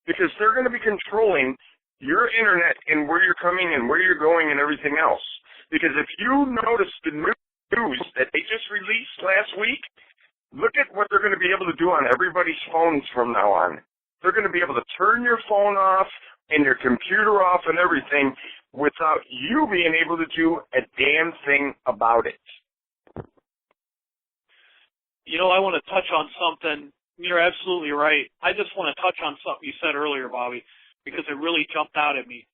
Because they're going to be controlling your Internet and where you're coming and where you're going and everything else. Because if you notice the news that they just released last week, look at what they're going to be able to do on everybody's phones from now on. They're going to be able to turn your phone off and your computer off and everything without you being able to do a damn thing about it. I want to touch on something. You're absolutely right. I just want to touch on something you said earlier, Bobby, because it really jumped out at me.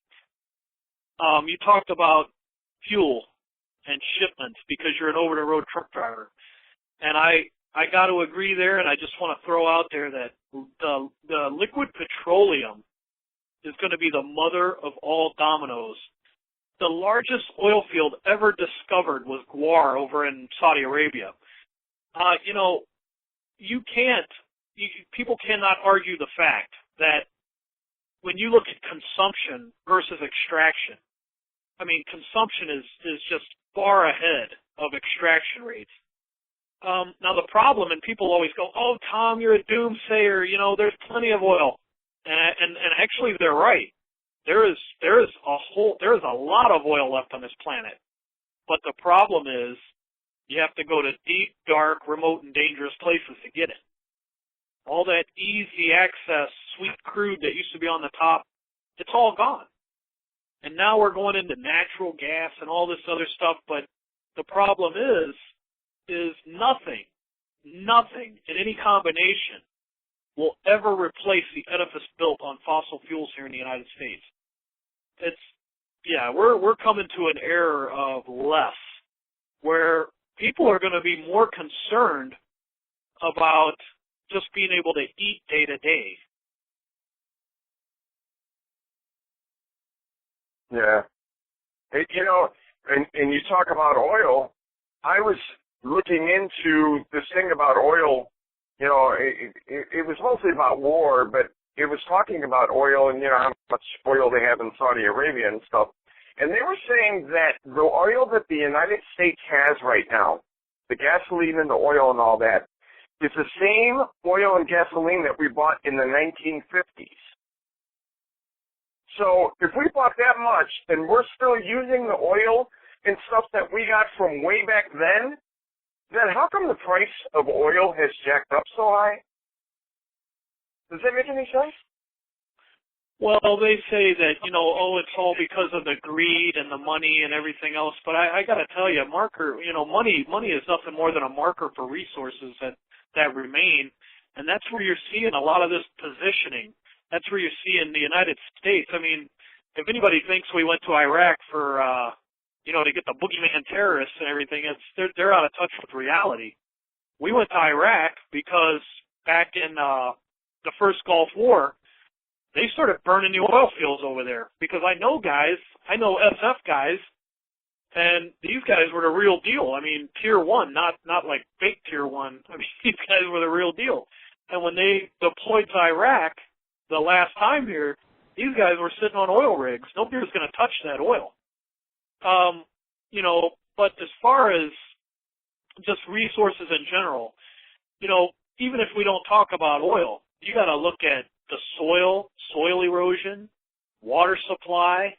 You talked about fuel and shipments because you're an over-the-road truck driver. And I got to agree there, and I just want to throw out there that the liquid petroleum is going to be the mother of all dominoes. The largest oil field ever discovered was Gwar over in Saudi Arabia. People cannot argue the fact that when you look at consumption versus extraction, consumption is just far ahead of extraction rates. Now the problem, and people always go, "Oh, Tom, you're a doomsayer. There's plenty of oil," and actually they're right. There is a lot of oil left on this planet, but the problem is you have to go to deep, dark, remote, and dangerous places to get it. All that easy access, sweet crude that used to be on the top, it's all gone. And now we're going into natural gas and all this other stuff, but the problem is nothing in any combination will ever replace the edifice built on fossil fuels here in the United States. We're coming to an era of less, where people are going to be more concerned about just being able to eat day to day. Yeah. And you talk about oil, I was looking into this thing about oil. It was mostly about war, but it was talking about oil and, how much oil they have in Saudi Arabia and stuff. And they were saying that the oil that the United States has right now, the gasoline and the oil and all that, is the same oil and gasoline that we bought in the 1950s. So if we bought that much and we're still using the oil and stuff that we got from way back then how come the price of oil has jacked up so high? Does that make any sense? Well, they say that, it's all because of the greed and the money and everything else. But I got to tell you, money is nothing more than a marker for resources that remain. And that's where you're seeing a lot of this positioning. That's where you're seeing the United States. If anybody thinks we went to Iraq for, to get the boogeyman terrorists and everything, they're out of touch with reality. We went to Iraq because back in the first Gulf War, they started burning the oil fields over there because I know SF guys, and these guys were the real deal. Tier 1, not like fake tier 1. These guys were the real deal. And when they deployed to Iraq the last time here, These guys were sitting on oil rigs. Nobody was going to touch that oil. You know, but as far as just resources in general, you know, even if we don't talk about oil, you got to look at the soil erosion, water supply.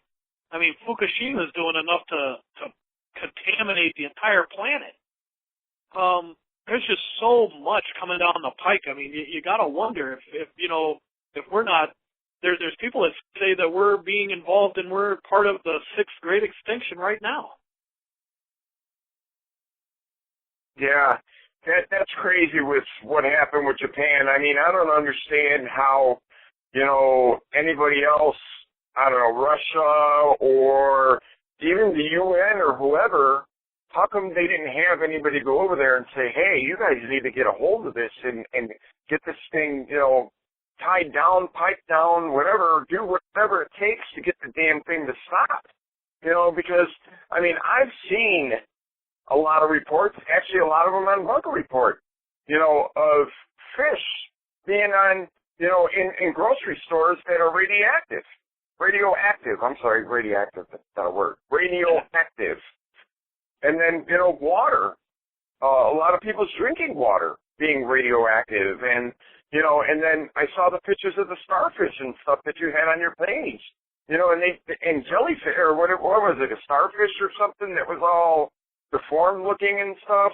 I mean, Fukushima is doing enough to contaminate the entire planet. There's just so much coming down the pike. I mean, you got to wonder if you know, if we're not, there's people that say that we're being involved and we're part of the 6th great extinction right now. Yeah, that's crazy with what happened with Japan. I mean, I don't understand how, you know, anybody else, I don't know, Russia or even the UN or whoever, how come they didn't have anybody go over there and say, hey, you guys need to get a hold of this and get this thing, you know, tied down, piped down, whatever, do whatever it takes to get the damn thing to stop. You know, because, I mean, I've seen a lot of reports, actually a lot of them on Bunker Report, you know, of fish being on, you know, in grocery stores that are radioactive. Radioactive, that's not a word. Radioactive. And then, you know, water. A lot of people's drinking water being radioactive. And, you know, and then I saw the pictures of the starfish and stuff that you had on your page. You know, and jellyfish, or what was it, a starfish or something that was all deformed looking and stuff?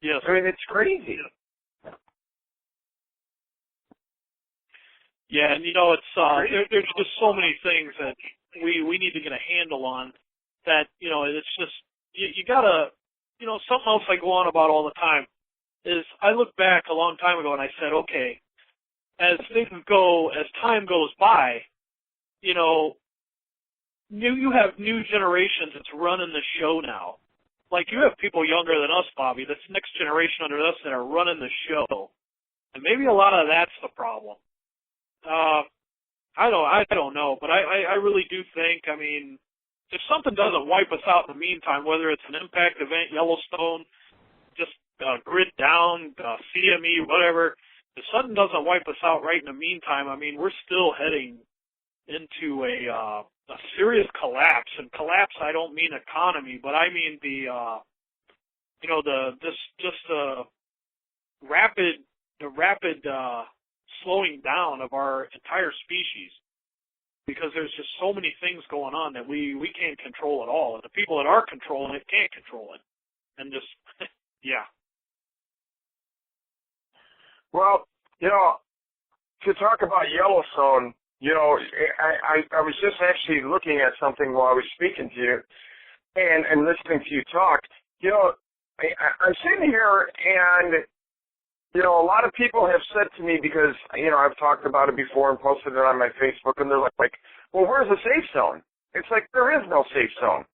Yes. I mean, it's crazy. Yeah, and you know, it's there's just so many things that we need to get a handle on. That, you know, it's just you gotta, you know, something else I go on about all the time is I look back a long time ago and I said, okay, as time goes by, you know, you have new generations that's running the show now. Like, you have people younger than us, Bobby, this next generation under us that are running the show. And maybe a lot of that's the problem. I don't know, but I really do think, I mean, if something doesn't wipe us out in the meantime, whether it's an impact event, Yellowstone, just grid down, CME, whatever, if something doesn't wipe us out right in the meantime, I mean, we're still heading into a serious collapse. And collapse, I don't mean economy, but I mean the rapid slowing down of our entire species, because there's just so many things going on that we can't control at all, and the people that are controlling it can't control it, and just yeah. Well, you know, to talk about Yellowstone, you know, I was just actually looking at something while I was speaking to you and listening to you talk. You know, I'm sitting here and, you know, a lot of people have said to me, because, you know, I've talked about it before and posted it on my Facebook, and they're like, well, where's the safe zone? It's like, there is no safe zone.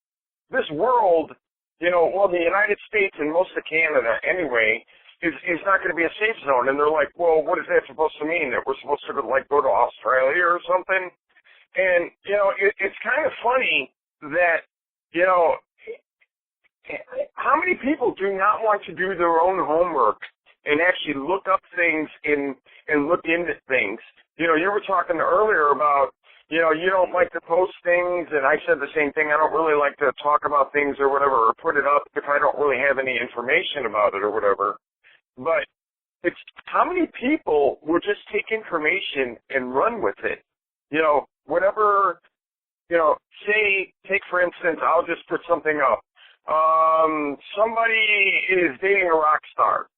This world, you know, well, the United States and most of Canada anyway, is not going to be a safe zone. And they're like, well, what is that supposed to mean? That we're supposed to, like, go to Australia or something? And, you know, it's kind of funny that, you know, how many people do not want to do their own homework and actually look up things and look into things? You know, you were talking earlier about, you know, you don't like to post things, and I said the same thing. I don't really like to talk about things or whatever, or put it up if I don't really have any information about it or whatever. But it's how many people will just take information and run with it. You know, whatever, you know, take for instance, I'll just put something up. Somebody is dating a rock star.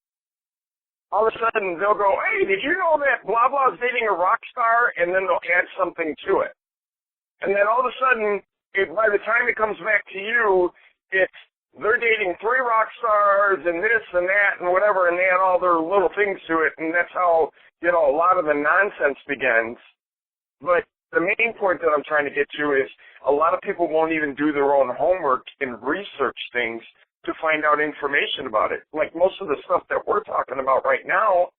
All of a sudden, they'll go, hey, did you know that blah, blah is dating a rock star? And then they'll add something to it. And then all of a sudden, by the time it comes back to you, it's they're dating 3 rock stars and this and that and whatever, and they add all their little things to it, and that's how, you know, a lot of the nonsense begins. But the main point that I'm trying to get to is a lot of people won't even do their own homework and research things to find out information about it. Like most of the stuff that we're talking about right now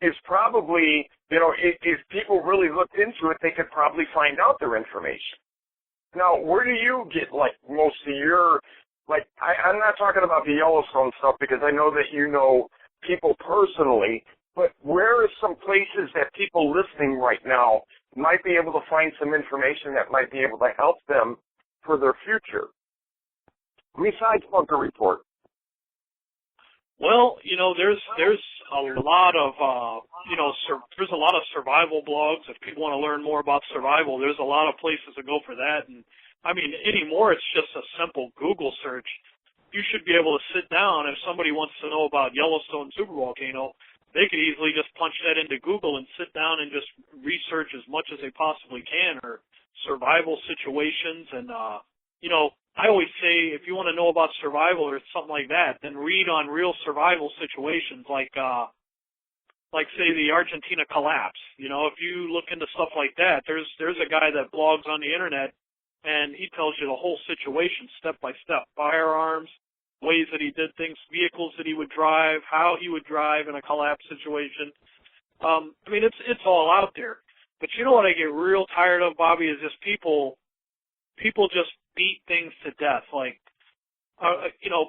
is probably, you know, if people really looked into it, they could probably find out their information. Now, where do you get, like, most of your, like, I'm not talking about the Yellowstone stuff because I know that you know people personally, but where are some places that people listening right now might be able to find some information that might be able to help them for their future, besides Bunker Report? Well, there's a lot of there's a lot of survival blogs. If people want to learn more about survival, there's a lot of places to go for that. And I mean, anymore it's just a simple Google search. You should be able to sit down if somebody wants to know about Yellowstone supervolcano. They could easily just punch that into Google and sit down and just research as much as they possibly can, or survival situations. And I always say, if you want to know about survival or something like that, then read on real survival situations, like say the Argentina collapse. If you look into stuff like that, there's a guy that blogs on the internet, and he tells you the whole situation step by step, firearms, ways that he did things, vehicles that he would drive, how he would drive in a collapse situation. I mean, it's all out there. But you know what I get real tired of, Bobby, is just people just beat things to death. Like,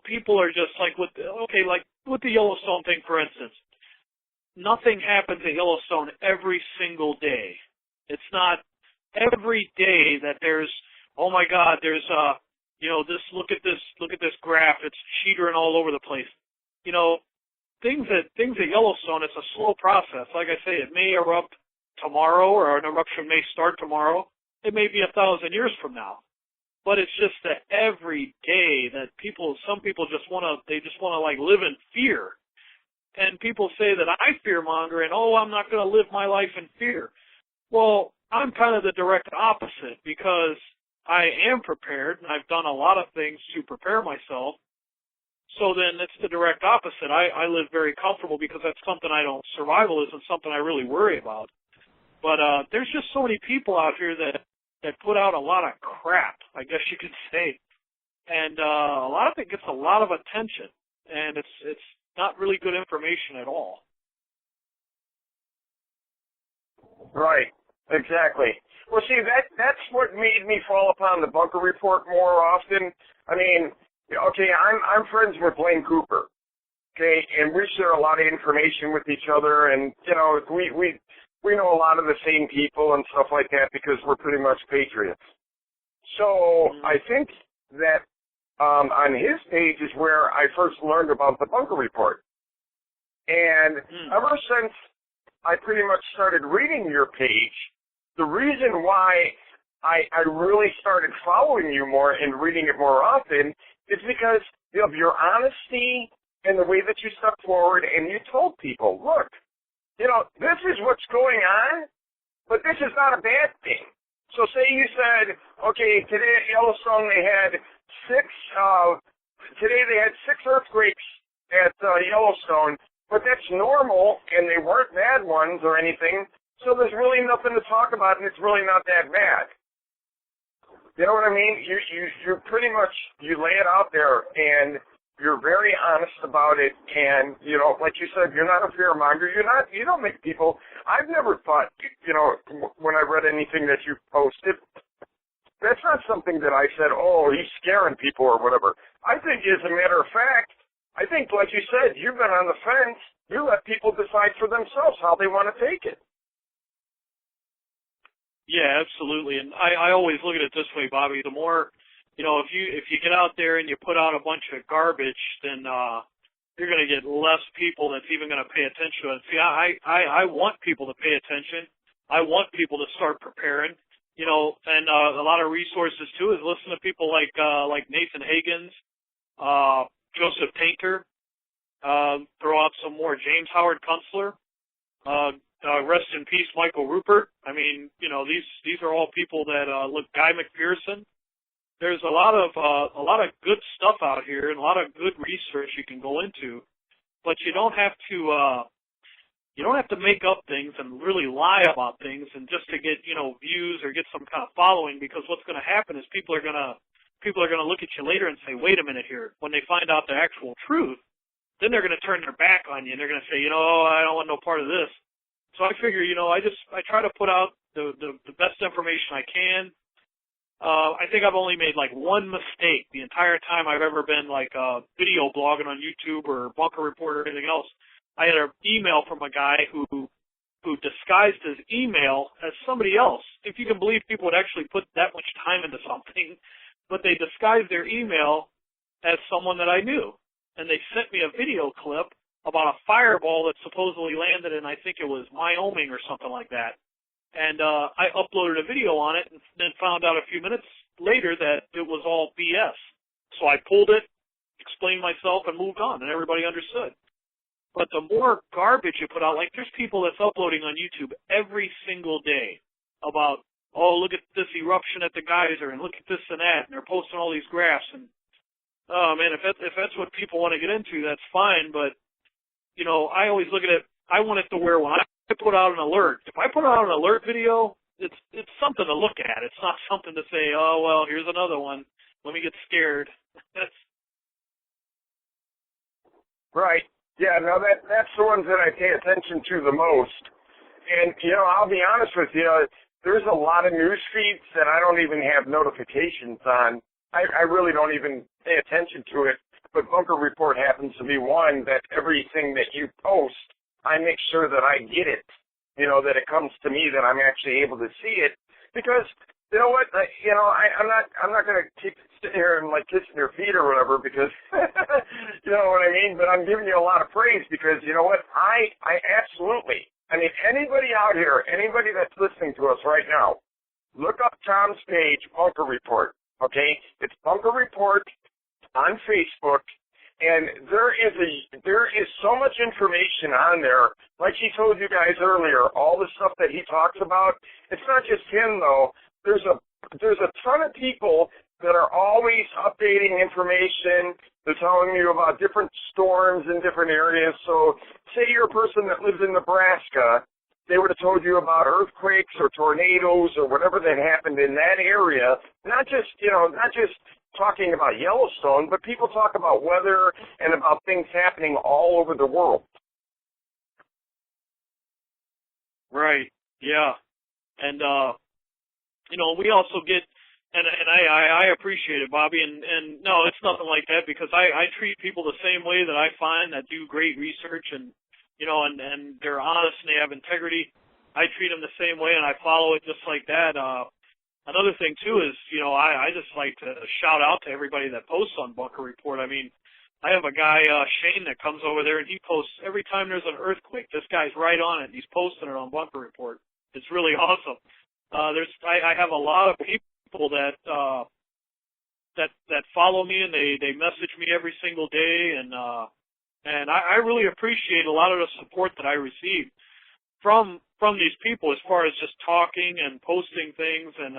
people are just like with the Yellowstone thing, for instance. Nothing happens at Yellowstone every single day. It's not every day that there's, oh my God, there's look at this graph, it's cheatering all over the place. Things at Yellowstone, it's a slow process. Like I say, it may erupt tomorrow, or an eruption may start tomorrow. It may be 1,000 years from now. But it's just that every day that some people just want to like live in fear. And people say that I fearmonger and, I'm not going to live my life in fear. Well, I'm kind of the direct opposite, because I am prepared, and I've done a lot of things to prepare myself. So then it's the direct opposite. I live very comfortable, because that's something survival isn't something I really worry about. But there's just so many people out here that put out a lot of crap, I guess you could say. And a lot of it gets a lot of attention, and it's not really good information at all. Right, exactly. Well, see, that's what made me fall upon the Bunker Report more often. I mean, okay, I'm friends with Blaine Cooper, okay, and we share a lot of information with each other, and, we know a lot of the same people and stuff like that, because we're pretty much patriots. So I think that on his page is where I first learned about the Bunker Report. And ever since I pretty much started reading your page, the reason why I really started following you more and reading it more often is because of your honesty and the way that you stepped forward and you told people, look, this is what's going on, but this is not a bad thing. So say you said, okay, today at Yellowstone they had six earthquakes at Yellowstone, but that's normal, and they weren't bad ones or anything, so there's really nothing to talk about, and it's really not that bad. You know what I mean? You pretty much, you lay it out there, and you're very honest about it, and, like you said, you're not a fearmonger. You don't make people, I've never thought, when I read anything that you posted, that's not something that I said, he's scaring people or whatever. I think, as a matter of fact, I think, like you said, you've been on the fence. You let people decide for themselves how they want to take it. Yeah, absolutely. And I always look at it this way, Bobby. The more, if you get out there and you put out a bunch of garbage, then you're going to get less people that's even going to pay attention to it. See, I want people to pay attention. I want people to start preparing. And a lot of resources too is listen to people like Nathan Higgins, Joseph Tainter, throw out some more James Howard Kunstler, rest in peace Michael Rupert. I mean, these are all people that look, Guy McPherson. There's a lot of good stuff out here and a lot of good research you can go into, but you don't have to make up things and really lie about things and just to get views or get some kind of following, because what's going to happen is people are going to look at you later and say, wait a minute here. When they find out the actual truth, then they're going to turn their back on you and they're going to say, I don't want no part of this. So I figure, I try to put out the best information I can. I think I've only made like one mistake the entire time I've ever been like video blogging on YouTube or Bunker Report or anything else. I had an email from a guy who who disguised his email as somebody else. If you can believe people would actually put that much time into something, but they disguised their email as someone that I knew. And they sent me a video clip about a fireball that supposedly landed in, I think it was Wyoming or something like that. And I uploaded a video on it and then found out a few minutes later that it was all BS. So I pulled it, explained myself, and moved on, and everybody understood. But the more garbage you put out, like there's people that's uploading on YouTube every single day about, oh, look at this eruption at the geyser, and look at this and that, and they're posting all these graphs. And, oh, man, if that's what people want to get into, that's fine. But, you know, I always look at it, I want it to where when I put out an alert, if I put out an alert video, it's something to look at. It's not something to say, oh, well, here's another one. Let me get scared. That's right. Yeah, no, that's the ones that I pay attention to the most. And, you know, I'll be honest with you, there's a lot of news feeds that I don't even have notifications on. I really don't even pay attention to it. But Bunker Report happens to be one that everything that you post, I make sure that I get it, you know, that it comes to me, that I'm actually able to see it. Because, you know what, I'm not going to keep sitting here and, like, kissing your feet or whatever because, you know what I mean? But I'm giving you a lot of praise because, you know what, I absolutely, I mean, anybody out here, anybody that's listening to us right now, look up Tom's page, Bunker Report, okay? It's Bunker Report on Facebook, and there is so much information on there. Like he told you guys earlier, all the stuff that he talks about, it's not just him, though. There's a ton of people that are always updating information. They're telling you about different storms in different areas. So say you're a person that lives in Nebraska, they would have told you about earthquakes or tornadoes or whatever that happened in that area. Not just talking about Yellowstone, but people talk about weather and about things happening all over the world. right. Yeah. And you know, we also get, and I appreciate it, Bobby, and no, it's nothing like that because I treat people the same way that I find that do great research and, you know, and they're honest and they have integrity. I treat them the same way and I follow it just like that. Another thing too is, you know, I just like to shout out to everybody that posts on Bunker Report. I mean, I have a guy, Shane, that comes over there and he posts every time there's an earthquake. This guy's right on it. He's posting it on Bunker Report. It's really awesome. I have a lot of people that follow me and they message me every single day and I really appreciate a lot of the support that I receive from these people as far as just talking and posting things and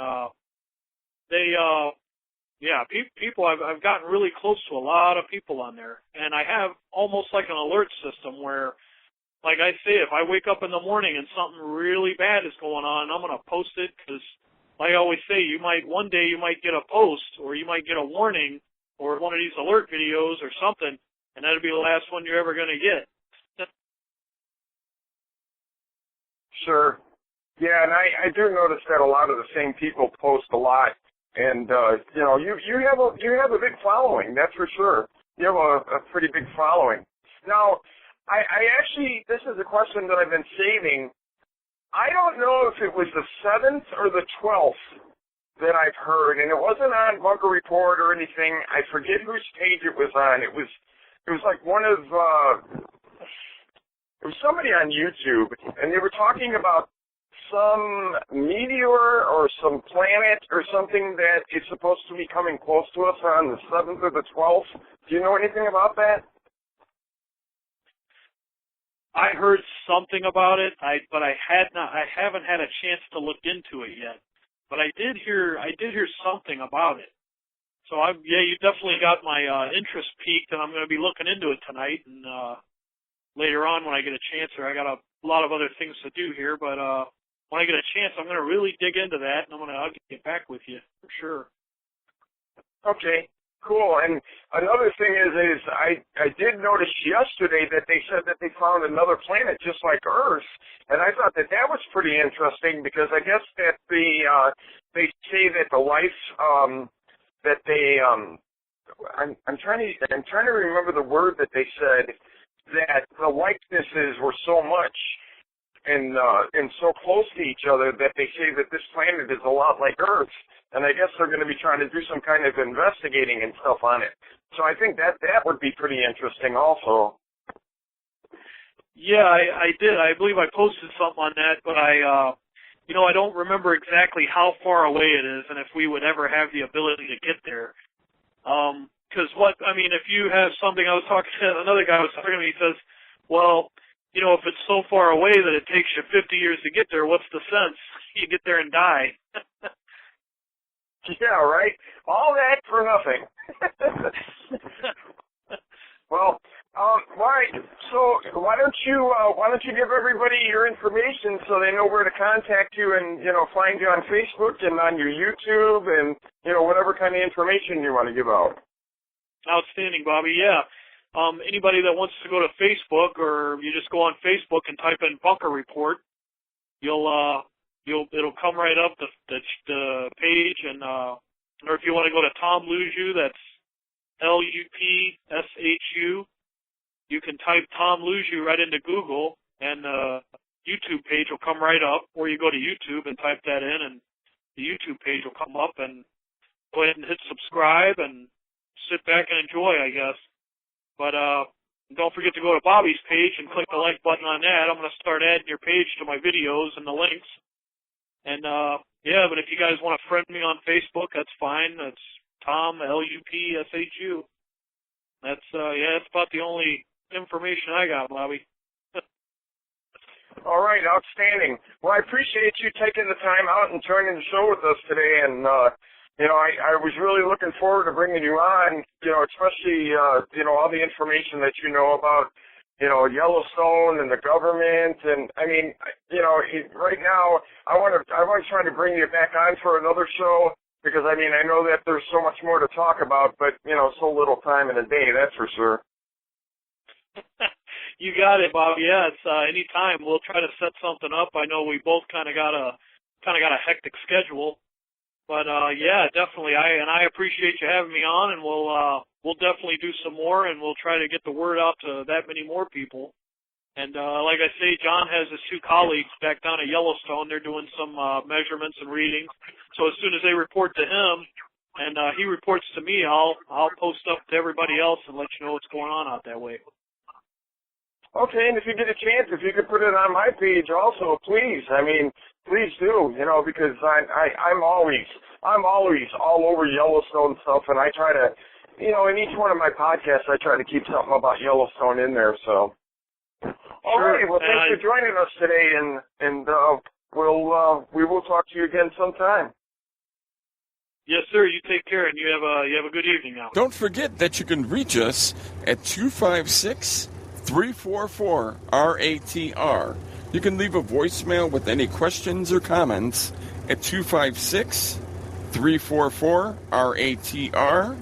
people I've gotten really close to a lot of people on there and I have almost like an alert system where, like I say, if I wake up in the morning and something really bad is going on, I'm going to post it because, like I always say, one day you might get a post or you might get a warning or one of these alert videos or something, and that'll be the last one you're ever going to get. Sure. Yeah, and I do notice that a lot of the same people post a lot, and you know, you have a big following, that's for sure. You have a pretty big following. Now, I actually, this is a question that I've been saving. I don't know if it was the 7th or the 12th that I've heard, and it wasn't on Bunker Report or anything. I forget whose page it was on. It was like it was somebody on YouTube, and they were talking about some meteor or some planet or something that is supposed to be coming close to us on the 7th or the 12th. Do you know anything about that? I heard something about it, but I haven't had a chance to look into it yet. But I did hear something about it. So you definitely got my interest piqued, and I'm going to be looking into it tonight. And later on, when I get a chance, I got a lot of other things to do here. But when I get a chance, I'm going to really dig into that, and I'll get back with you for sure. Okay. Cool. And another thing is I did notice yesterday that they said that they found another planet just like Earth, and I thought that was pretty interesting because I guess that they say that the life that they I'm trying to remember the word that they said, that the likenesses were so much and so close to each other that they say that this planet is a lot like Earth, and I guess they're going to be trying to do some kind of investigating and stuff on it. So I think that would be pretty interesting also. Yeah, I did. I believe I posted something on that, but I don't remember exactly how far away it is and if we would ever have the ability to get there. Because if you have something, I was talking to another guy, was talking to me, he says, well, if it's so far away that it takes you 50 years to get there, what's the sense? You get there and die. Yeah, right? All that for nothing. Well, all right. So why don't you give everybody your information so they know where to contact you and, find you on Facebook and on your YouTube and, whatever kind of information you want to give out. Outstanding, Bobby. Yeah. Anybody that wants to go to Facebook, or you just go on Facebook and type in Bunker Report, it'll come right up the page, and or if you want to go to Tom Lupshu, that's Lupshu. You can type Tom Lupshu right into Google, and the YouTube page will come right up. Or you go to YouTube and type that in, and the YouTube page will come up. And go ahead and hit subscribe and sit back and enjoy, I guess. But don't forget to go to Bobby's page and click the like button on that. I'm going to start adding your page to my videos and the links. And, but if you guys want to friend me on Facebook, that's fine. That's Tom, Lupshu. That's about the only information I got, Bobby. All right, outstanding. Well, I appreciate you taking the time out and joining the show with us today. And, I was really looking forward to bringing you on, especially, all the information that you know about, Yellowstone and the government. And, right now, I want to try to bring you back on for another show because, I know that there's so much more to talk about, but, so little time in a day, that's for sure. You got it, Bob. Yeah, it's any time. We'll try to set something up. I know we both kind of got a hectic schedule. But definitely. I appreciate you having me on, and we'll definitely do some more, and we'll try to get the word out to that many more people. And like I say, John has his two colleagues back down at Yellowstone. They're doing some measurements and readings. So as soon as they report to him, and he reports to me, I'll post up to everybody else and let you know what's going on out that way. Okay, and if you get a chance, if you could put it on my page also, please. Please do, because I'm always all over Yellowstone stuff, and I try to, in each one of my podcasts, I try to keep something about Yellowstone in there, so. All right, well, thanks for joining us today, and we will talk to you again sometime. Yes, sir. You take care, and you have a good evening now. Don't forget that you can reach us at 256-344-RATR. You can leave a voicemail with any questions or comments at 256-344-RATR,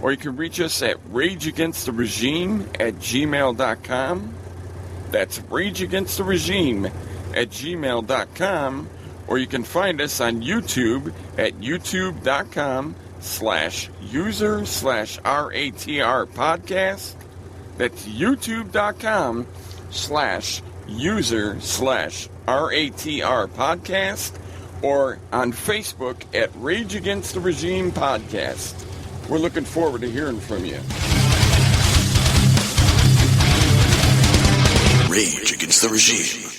or you can reach us at rageagainsttheregime@gmail.com. That's rageagainsttheregime@gmail.com, or you can find us on YouTube at youtube.com/user/RATR podcast. That's youtube.com/user/RATR podcast, or on Facebook at Rage Against the Regime Podcast. We're looking forward to hearing from you. Rage Against the Regime.